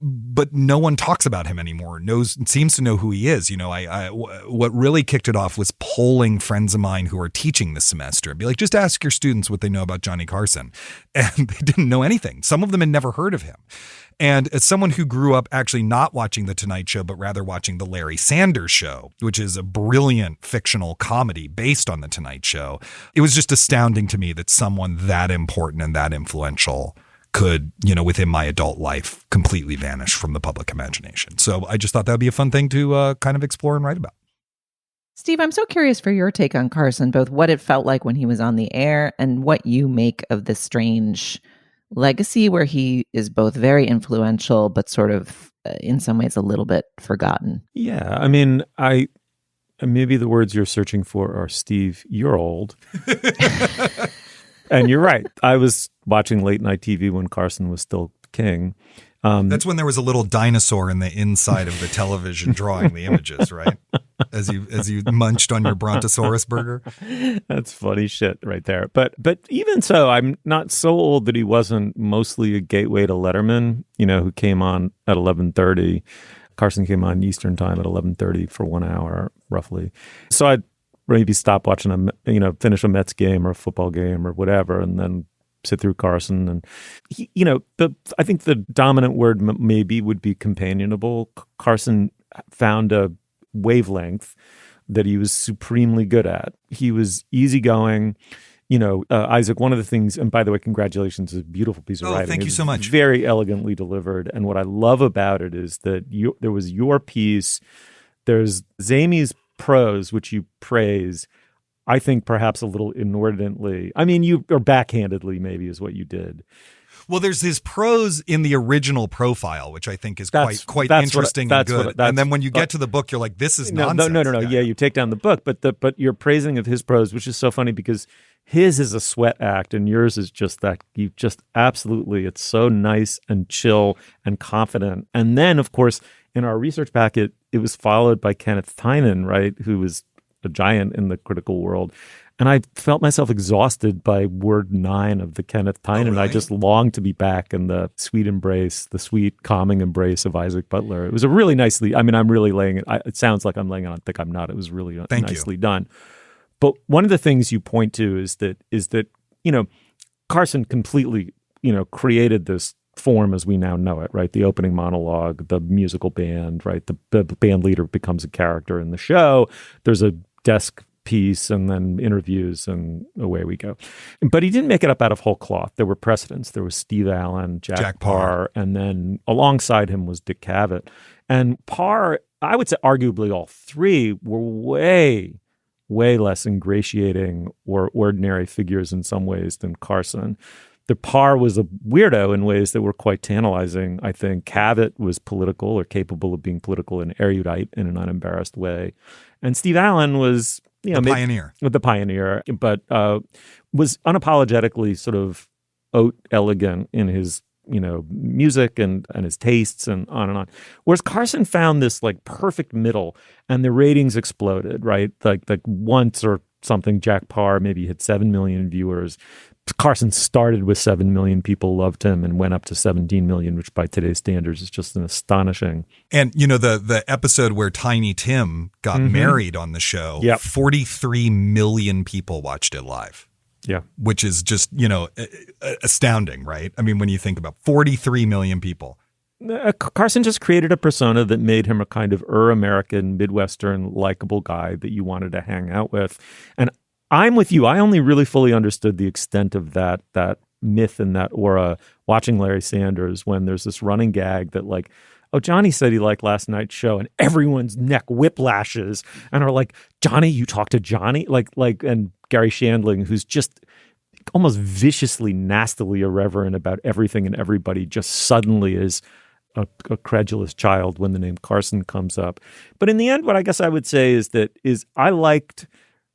But no one talks about him anymore. Seems to know who he is. What really kicked it off was polling friends of mine who are teaching this semester. I'd be like, just ask your students what they know about Johnny Carson. And they didn't know anything. Some of them had never heard of him. And as someone who grew up actually not watching The Tonight Show, but rather watching The Larry Sanders Show, which is a brilliant fictional comedy based on The Tonight Show, it was just astounding to me that someone that important and that influential could, within my adult life, completely vanish from the public imagination. So I just thought that would be a fun thing to kind of explore and write about. Steve, I'm so curious for your take on Carson, both what it felt like when he was on the air and what you make of this strange legacy where he is both very influential, but sort of in some ways a little bit forgotten. Yeah. I mean, maybe the words you're searching for are, Steve, you're old. And you're right. I was watching late night TV when Carson was still king. That's when there was a little dinosaur in the inside of the television drawing the images, right? As you munched on your Brontosaurus burger. That's funny shit right there. But even so, I'm not so old that he wasn't mostly a gateway to Letterman, who came on at 11:30. Carson came on Eastern time at 11:30 for 1 hour, roughly. So I'd maybe stop watching finish a Mets game or a football game or whatever, and then sit through Carson. And I think the dominant word maybe would be companionable. Carson found a wavelength that he was supremely good at. He was easygoing. Isaac, one of the things, and by the way, congratulations, it's a beautiful piece of writing. Thank you so much. Very elegantly delivered. And what I love about it is that there was your piece. There's Zamie's prose, which you praise, I think perhaps a little inordinately. I mean, or backhandedly maybe is what you did. Well, there's his prose in the original profile, which I think is quite interesting and good. And then when you get to the book, you're like, this is nonsense. No. Yeah, you take down the book, but your praising of his prose, which is so funny because his is a sweat act and yours is just that you just absolutely, it's so nice and chill and confident. And then, of course, in our research packet, it was followed by Kenneth Tynan, right, who was a giant in the critical world. And I felt myself exhausted by word 9 of the Kenneth Tynan. Really? I just longed to be back in the sweet embrace, the sweet, calming embrace of Isaac Butler. It was a really nicely, I'm really laying it. It sounds like I'm laying it on thick. I'm not. It was really nicely done. But one of the things you point to is that Carson completely, created this form as we now know it, right? The opening monologue, the musical band, right? The band leader becomes a character in the show. There's a desk piece and then interviews and away we go. But he didn't make it up out of whole cloth. There were precedents. There was Steve Allen, Jack Parr, and then alongside him was Dick Cavett. And Parr, I would say arguably all three were way less ingratiating or ordinary figures in some ways than Carson. The Parr was a weirdo in ways that were quite tantalizing. I think Cavett was political or capable of being political and erudite in an unembarrassed way. And Steve Allen was, the pioneer, but was unapologetically sort of haute elegant in his, music and his tastes and on and on. Whereas Carson found this like perfect middle and the ratings exploded, right? Like once or something, Jack Parr maybe hit 7 million viewers. Carson started with 7 million people loved him and went up to 17 million, which by today's standards is just an astonishing. And, the episode where Tiny Tim got married on the show, 43 million people watched it live. Yeah. Which is just, astounding, right? I mean, when you think about 43 million people. Carson just created a persona that made him a kind of American, Midwestern, likable guy that you wanted to hang out with. And I'm with you. I only really fully understood the extent of that myth and that aura watching Larry Sanders when there's this running gag that like, oh, Johnny said he liked last night's show and everyone's neck whiplashes and are like, Johnny, you talked to Johnny? Like, and Gary Shandling, who's just almost viciously, nastily irreverent about everything and everybody, just suddenly is a credulous child when the name Carson comes up. But in the end, what I guess I would say is I liked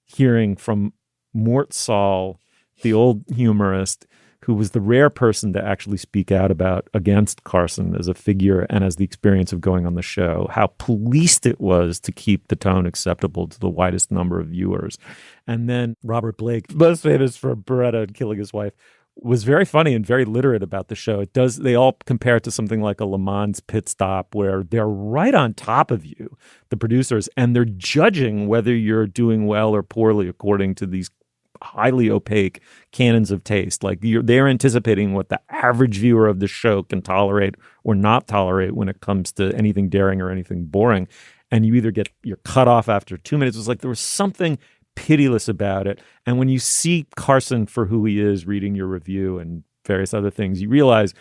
hearing from Mort Saul, the old humorist, who was the rare person to actually speak out against Carson as a figure and as the experience of going on the show, how policed it was to keep the tone acceptable to the widest number of viewers. And then Robert Blake, most famous for Beretta and killing his wife, was very funny and very literate about the show. They all compare it to something like a Le Mans pit stop where they're right on top of you, the producers, and they're judging whether you're doing well or poorly according to these highly opaque canons of taste. Like they're anticipating what the average viewer of the show can tolerate or not tolerate when it comes to anything daring or anything boring. And you either you're cut off after 2 minutes. It was like there was something pitiless about it. And when you see Carson for who he is, reading your review and various other things, you realize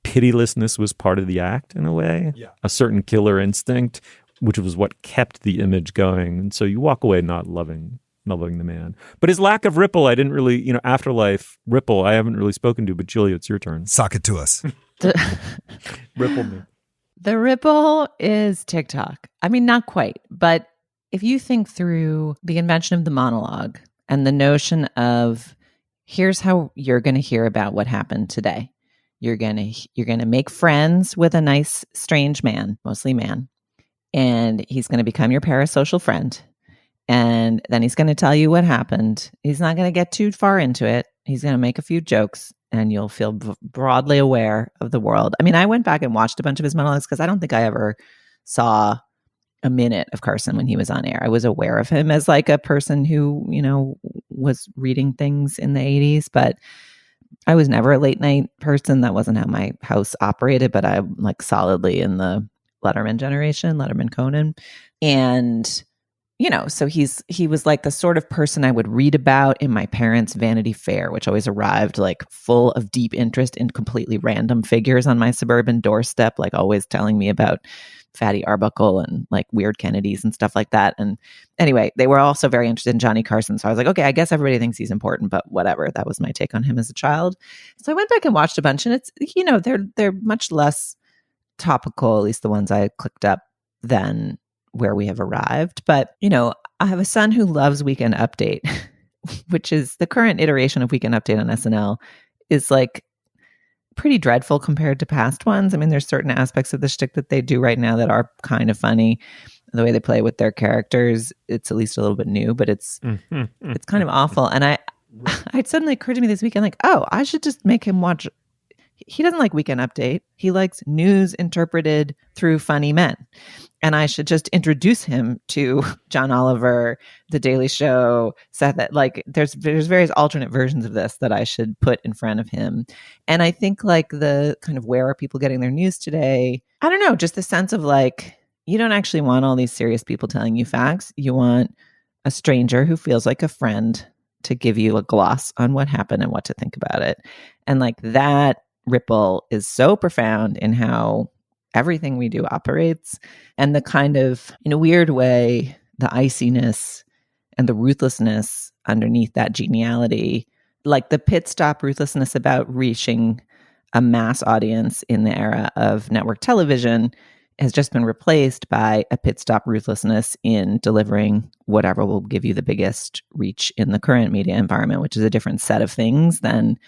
pitilessness was part of the act in a way, a certain killer instinct, which was what kept the image going. And so you walk away not loving the man. But his lack of ripple, I didn't really, Afterlife ripple, I haven't really spoken to, but Julia, it's your turn. Sock it to us. Ripple me. The ripple is TikTok. I mean, not quite, but if you think through the invention of the monologue and the notion of here's how you're going to hear about what happened today. You're going to make friends with a nice, strange man, mostly man, and he's going to become your parasocial friend. And then he's going to tell you what happened. He's not going to get too far into it. He's going to make a few jokes and you'll feel broadly aware of the world. I mean, I went back and watched a bunch of his monologues because I don't think I ever saw a minute of Carson when he was on air. I was aware of him as like a person who, was reading things in the 80s, but I was never a late night person. That wasn't how my house operated, but I'm like solidly in the Letterman generation, Letterman Conan. And so he was like the sort of person I would read about in my parents' Vanity Fair, which always arrived like full of deep interest in completely random figures on my suburban doorstep, like always telling me about Fatty Arbuckle and like weird Kennedys and stuff like that. And anyway, they were also very interested in Johnny Carson. So I was like, okay, I guess everybody thinks he's important, but whatever. That was my take on him as a child. So I went back and watched a bunch, and it's, they're much less topical, at least the ones I clicked up, than where we have arrived. But, I have a son who loves Weekend Update, which is the current iteration of Weekend Update on SNL is like pretty dreadful compared to past ones. I mean, there's certain aspects of the shtick that they do right now that are kind of funny. The way they play with their characters, it's at least a little bit new, but it's kind of awful. And it suddenly occurred to me this weekend, like, oh, I should just make him watch. He doesn't like Weekend Update. He likes news interpreted through funny men. And I should just introduce him to John Oliver, The Daily Show, Seth. Like, there's various alternate versions of this that I should put in front of him. And I think like the kind of where are people getting their news today? I don't know, just the sense of like, you don't actually want all these serious people telling you facts. You want a stranger who feels like a friend to give you a gloss on what happened and what to think about it. And like that ripple is so profound in how everything we do operates, and the kind of, in a weird way, the iciness and the ruthlessness underneath that geniality, like the pit stop ruthlessness about reaching a mass audience in the era of network television has just been replaced by a pit stop ruthlessness in delivering whatever will give you the biggest reach in the current media environment, which is a different set of things than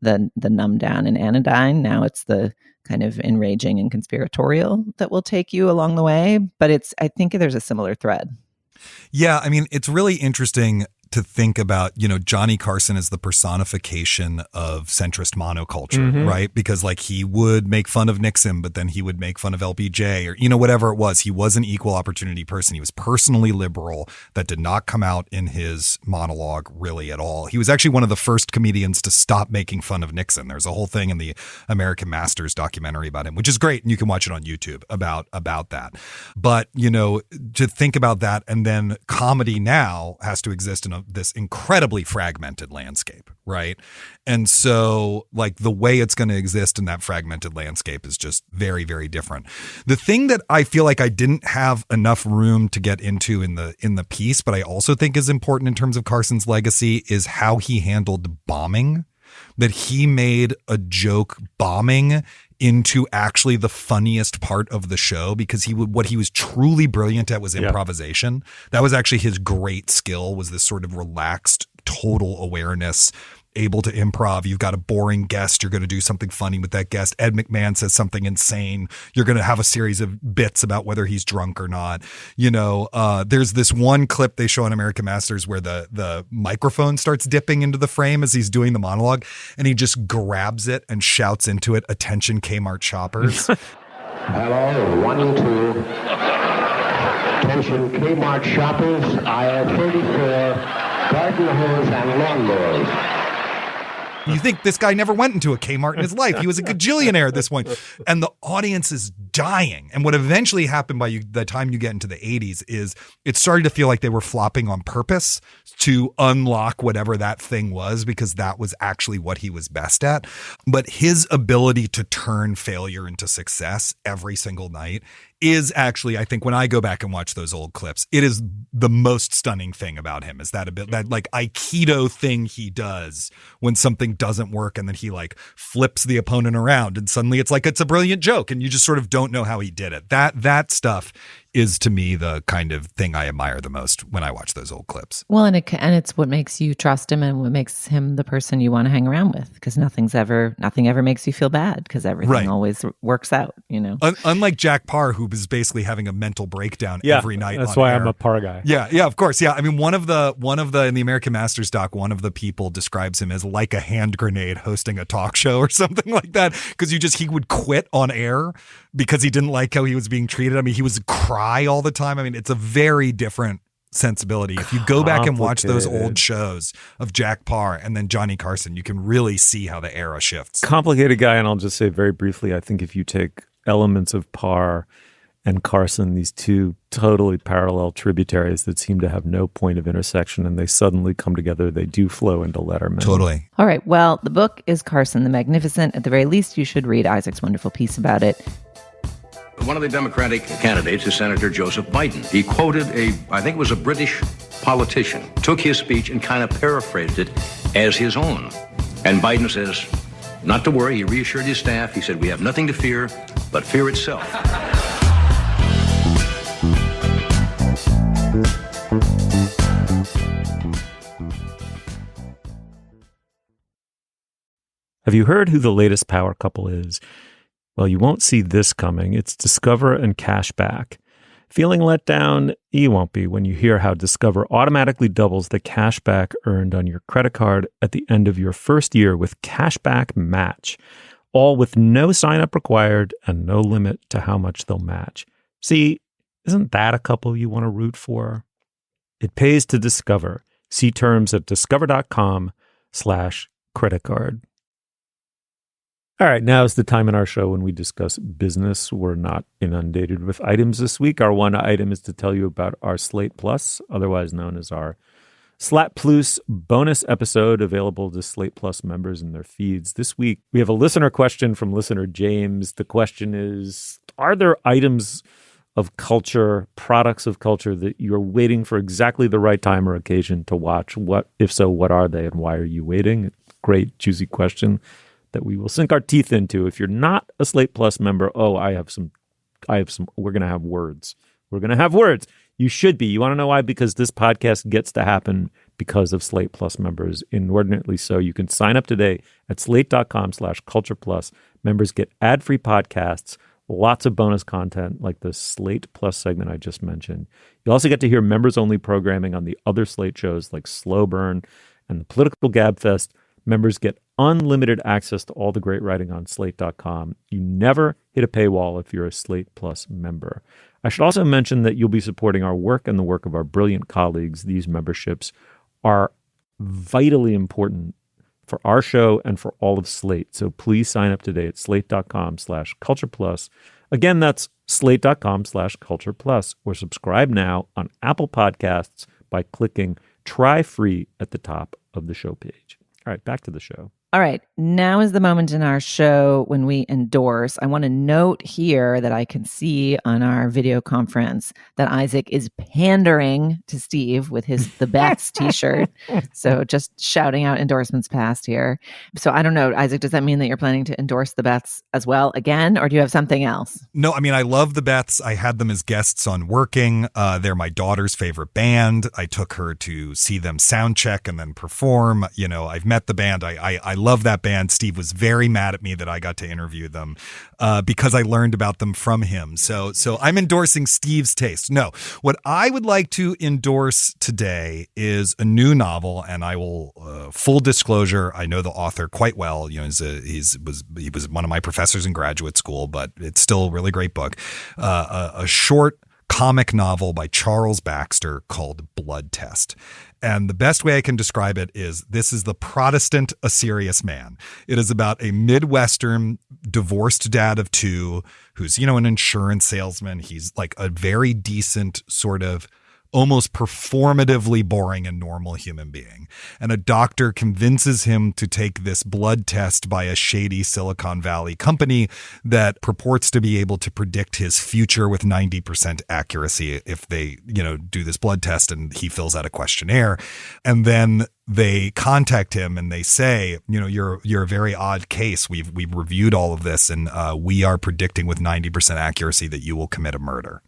the numb down and anodyne. Now it's the kind of enraging and conspiratorial that will take you along the way. But I think there's a similar thread. Yeah, I mean, it's really interesting to think about, Johnny Carson as the personification of centrist monoculture, right? Because like he would make fun of Nixon, but then he would make fun of LBJ or, whatever it was. He was an equal opportunity person. He was personally liberal. That did not come out in his monologue really at all. He was actually one of the first comedians to stop making fun of Nixon. There's a whole thing in the American Masters documentary about him, which is great. And you can watch it on YouTube about that. But, to think about that, and then comedy now has to exist in this incredibly fragmented landscape, right? And so like the way it's going to exist in that fragmented landscape is just very, very different. The thing that I feel like I didn't have enough room to get into in the piece, but I also think is important in terms of Carson's legacy, is how he handled bombing. That he made a joke bombing into actually the funniest part of the show, because what he was truly brilliant at was improvisation. That was actually his great skill, was this sort of relaxed, total awareness, able to improv. You've got a boring guest. You're going to do something funny with that guest. Ed McMahon says something insane. You're going to have a series of bits about whether he's drunk or not. There's this one clip they show on American Masters where the microphone starts dipping into the frame as he's doing the monologue, and he just grabs it and shouts into it, "Attention Kmart shoppers." Hello, 1 and 2. Attention Kmart shoppers, aisle 34. garden hose and lawnmowers. You think this guy never went into a Kmart in his life. He was a gajillionaire at this point. And the audience is dying. And what eventually happened by the time you get into the 80s is it started to feel like they were flopping on purpose to unlock whatever that thing was, because that was actually what he was best at. But his ability to turn failure into success every single night is actually, I think when I go back and watch those old clips, it is the most stunning thing about him, is that that like Aikido thing he does when something doesn't work, and then he like flips the opponent around and suddenly it's like it's a brilliant joke and you just sort of don't know how he did it. That stuff is to me the kind of thing I admire the most when I watch those old clips. Well, and it's what makes you trust him and what makes him the person you want to hang around with, because nothing ever makes you feel bad, because everything always works out, you know. Unlike Jack Parr, who is basically having a mental breakdown every night. That's why I'm a Parr guy. Yeah, of course. Yeah, I mean, one of the in the American Masters doc, one of the people describes him as like a hand grenade hosting a talk show or something like that, because he would quit on air because he didn't like how he was being treated. I mean, he was cry all the time. I mean, it's a very different sensibility. If you go back and watch those old shows of Jack Parr and then Johnny Carson, you can really see how the era shifts. Complicated guy, and I'll just say very briefly, I think if you take elements of Parr and Carson, these two totally parallel tributaries that seem to have no point of intersection, and they suddenly come together, they do flow into Letterman. Totally. All right. Well, the book is Carson the Magnificent. At the very least, you should read Isaac's wonderful piece about it. One of the Democratic candidates is Senator Joseph Biden. He quoted I think it was a British politician, took his speech and kind of paraphrased it as his own. And Biden says, not to worry, he reassured his staff. He said, we have nothing to fear but fear itself. Have you heard who the latest power couple is? Well, you won't see this coming. It's Discover and Cashback. Feeling let down? You won't be when you hear how Discover automatically doubles the cash back earned on your credit card at the end of your first year with Cashback Match, all with no sign-up required and no limit to how much they'll match. See, isn't that a couple you want to root for? It pays to Discover. See terms at discover.com/credit card. All right, now is the time in our show when we discuss business. We're not inundated with items this week. Our one item is to tell you about our Slate Plus, otherwise known as our Slat Plus bonus episode, available to Slate Plus members in their feeds. This week, we have a listener question from listener James. The question is, are there items of culture, products of culture that you're waiting for exactly the right time or occasion to watch? What, if so, what are they and why are you waiting? Great, juicy question that we will sink our teeth into. If you're not a Slate Plus member, I have some, we're going to have words. We're going to have words. You should be. You want to know why? Because this podcast gets to happen because of Slate Plus members, inordinately so. You can sign up today at slate.com/culture plus. Members get ad-free podcasts, lots of bonus content like the Slate Plus segment I just mentioned. You also get to hear members-only programming on the other Slate shows like Slow Burn and the Political Gabfest. Members get unlimited access to all the great writing on slate.com. You never hit a paywall if you're a Slate Plus member. I should also mention that you'll be supporting our work and the work of our brilliant colleagues. These memberships are vitally important for our show and for all of Slate. So please sign up today at slate.com/culture plus. Again, that's slate.com/culture plus, or subscribe now on Apple Podcasts by clicking try free at the top of the show page. All right, back to the show. All right, now is the moment in our show when we endorse. I want to note here that I can see on our video conference that Isaac is pandering to Steve with his The Bets t-shirt. So just shouting out endorsements past here. So I don't know, Isaac, does that mean that you're planning to endorse The Bets as well again, or do you have something else? No, I mean, I love The Bets. I had them as guests on Working. They're my daughter's favorite band. I took her to see them sound check and then perform. You know, I've met the band. I love that band. Steve was very mad at me that I got to interview them because I learned about them from him. So I'm endorsing Steve's taste. No, what I would like to endorse today is a new novel, and I will full disclosure, I know the author quite well. You know, he was one of my professors in graduate school, but it's still a really great book. A short comic novel by Charles Baxter called Blood Test. And the best way I can describe it is this is the Protestant A Serious Man. It is about a Midwestern divorced dad of two who's, an insurance salesman. He's like a very decent sort of almost performatively boring and normal human being. And a doctor convinces him to take this blood test by a shady Silicon Valley company that purports to be able to predict his future with 90% accuracy if they, do this blood test, and he fills out a questionnaire. And then they contact him and they say, you're a very odd case. We've reviewed all of this, and we are predicting with 90% accuracy that you will commit a murder.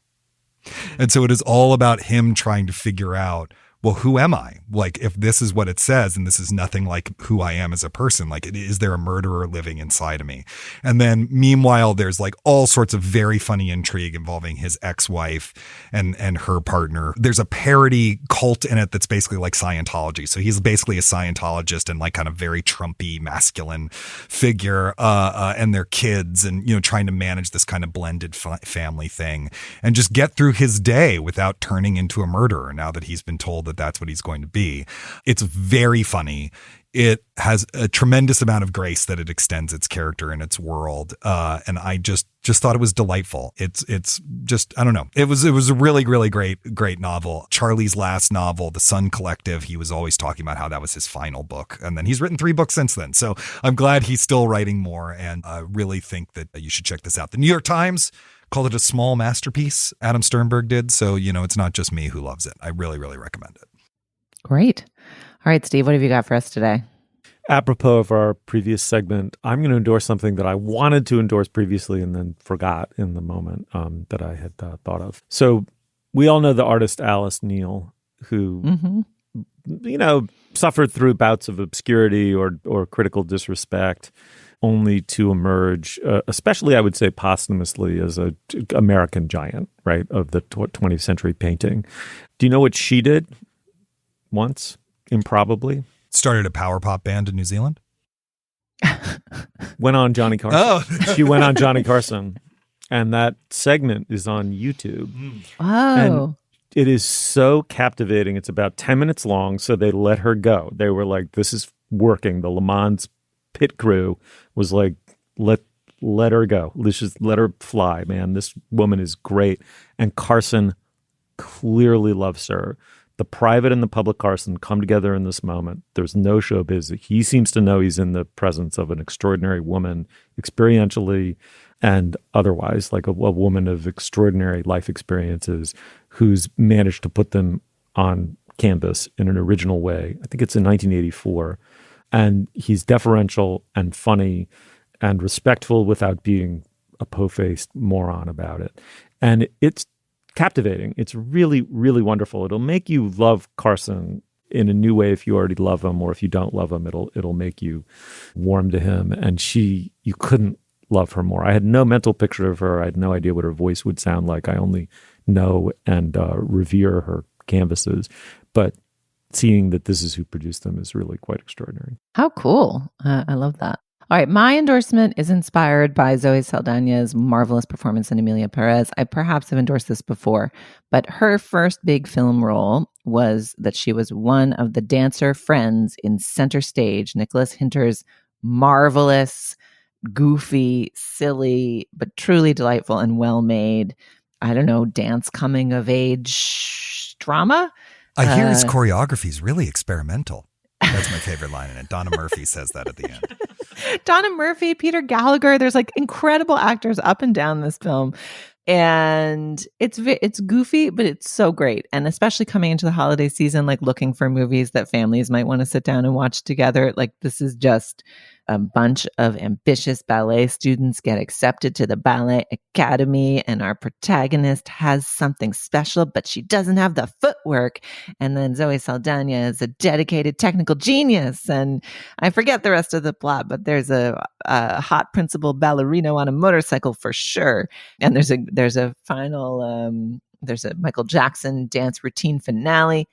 And so it is all about him trying to figure out, well, who am I? Like, if this is what it says, and this is nothing like who I am as a person, like, is there a murderer living inside of me? And then meanwhile, there's like all sorts of very funny intrigue involving his ex-wife and her partner. There's a parody cult in it that's basically like Scientology. So he's basically a Scientologist and like kind of very Trumpy masculine figure, and their kids, and, trying to manage this kind of blended family thing and just get through his day without turning into a murderer now that he's been told that that's what he's going to be. It's very funny. It has a tremendous amount of grace that it extends its character and its world. And I just thought it was delightful. It's just, I don't know. It was a really, really great novel. Charlie's last novel, The Sun Collective, he was always talking about how that was his final book. And then he's written 3 books since then. So I'm glad he's still writing more. And I really think that you should check this out. The New York Times called it a small masterpiece. Adam Sternberg did. So, it's not just me who loves it. I really, really recommend it. Great. All right, Steve, what have you got for us today? Apropos of our previous segment, I'm going to endorse something that I wanted to endorse previously and then forgot in the moment that I had thought of. So we all know the artist Alice Neal, who, suffered through bouts of obscurity or critical disrespect, only to emerge, especially I would say posthumously, as a American giant, right, of the 20th century painting. Do you know what she did once, improbably? Started a power pop band in New Zealand? Went on Johnny Carson. Oh. She went on Johnny Carson. And that segment is on YouTube. Oh. And it is so captivating. It's about 10 minutes long, so they let her go. They were like, this is working. The Le Mans pit crew was like, let her go. Let's just let her fly, man. This woman is great. And Carson clearly loves her. The private and the public Carson come together in this moment. There's no showbiz. He seems to know he's in the presence of an extraordinary woman, experientially and otherwise, like a woman of extraordinary life experiences who's managed to put them on canvas in an original way. I think it's in 1984. And he's deferential and funny and respectful without being a po-faced moron about it. And it's captivating. It's really, really wonderful. It'll make you love Carson in a new way if you already love him, or if you don't love him, it'll make you warm to him. And you couldn't love her more. I had no mental picture of her. I had no idea what her voice would sound like. I only know and revere her canvases. But seeing that this is who produced them is really quite extraordinary. How cool. I love that. All right, my endorsement is inspired by Zoe Saldana's marvelous performance in Emilia Pérez. I perhaps have endorsed this before, but her first big film role was that she was one of the dancer friends in Center Stage, Nicholas Hinter's marvelous, goofy, silly, but truly delightful and well-made, dance coming of age drama. I hear his choreography is really experimental. That's my favorite line in it. Donna Murphy says that at the end. Donna Murphy, Peter Gallagher. There's like incredible actors up and down this film. And it's goofy, but it's so great. And especially coming into the holiday season, like looking for movies that families might want to sit down and watch together. Like this is just a bunch of ambitious ballet students get accepted to the ballet academy, and our protagonist has something special, but she doesn't have the footwork. And then Zoe Saldana is a dedicated technical genius. And I forget the rest of the plot, but there's a hot principal ballerino on a motorcycle for sure. And there's a final, there's a Michael Jackson dance routine finale.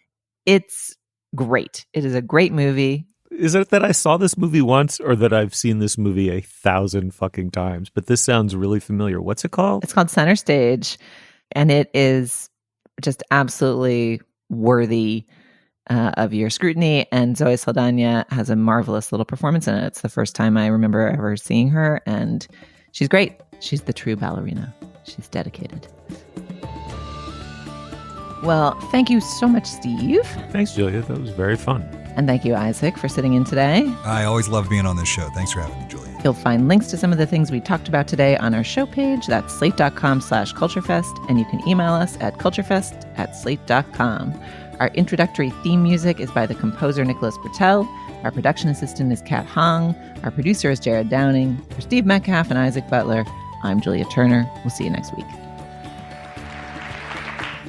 It's great. It is a great movie. Is it that I saw this movie once, or that I've seen this movie 1,000 fucking times? But this sounds really familiar. What's it called? It's called Center Stage. And it is just absolutely worthy of your scrutiny. And Zoe Saldana has a marvelous little performance in it. It's the first time I remember ever seeing her, and she's great. She's the true ballerina. She's dedicated. Well, thank you so much, Steve. Thanks, Julia. That was very fun. And thank you, Isaac, for sitting in today. I always love being on this show. Thanks for having me, Julia. You'll find links to some of the things we talked about today on our show page. That's slate.com/culturefest. And you can email us at culturefest@slate.com. Our introductory theme music is by the composer Nicholas Bertel. Our production assistant is Kat Hong. Our producer is Jared Downing. For Steve Metcalf and Isaac Butler, I'm Julia Turner. We'll see you next week.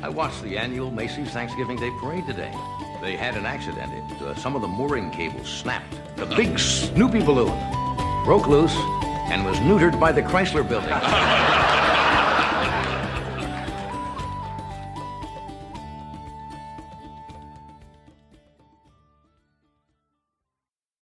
I watched the annual Macy's Thanksgiving Day Parade today. They had an accident. Some of the mooring cables snapped. The big Snoopy balloon broke loose and was neutered by the Chrysler Building.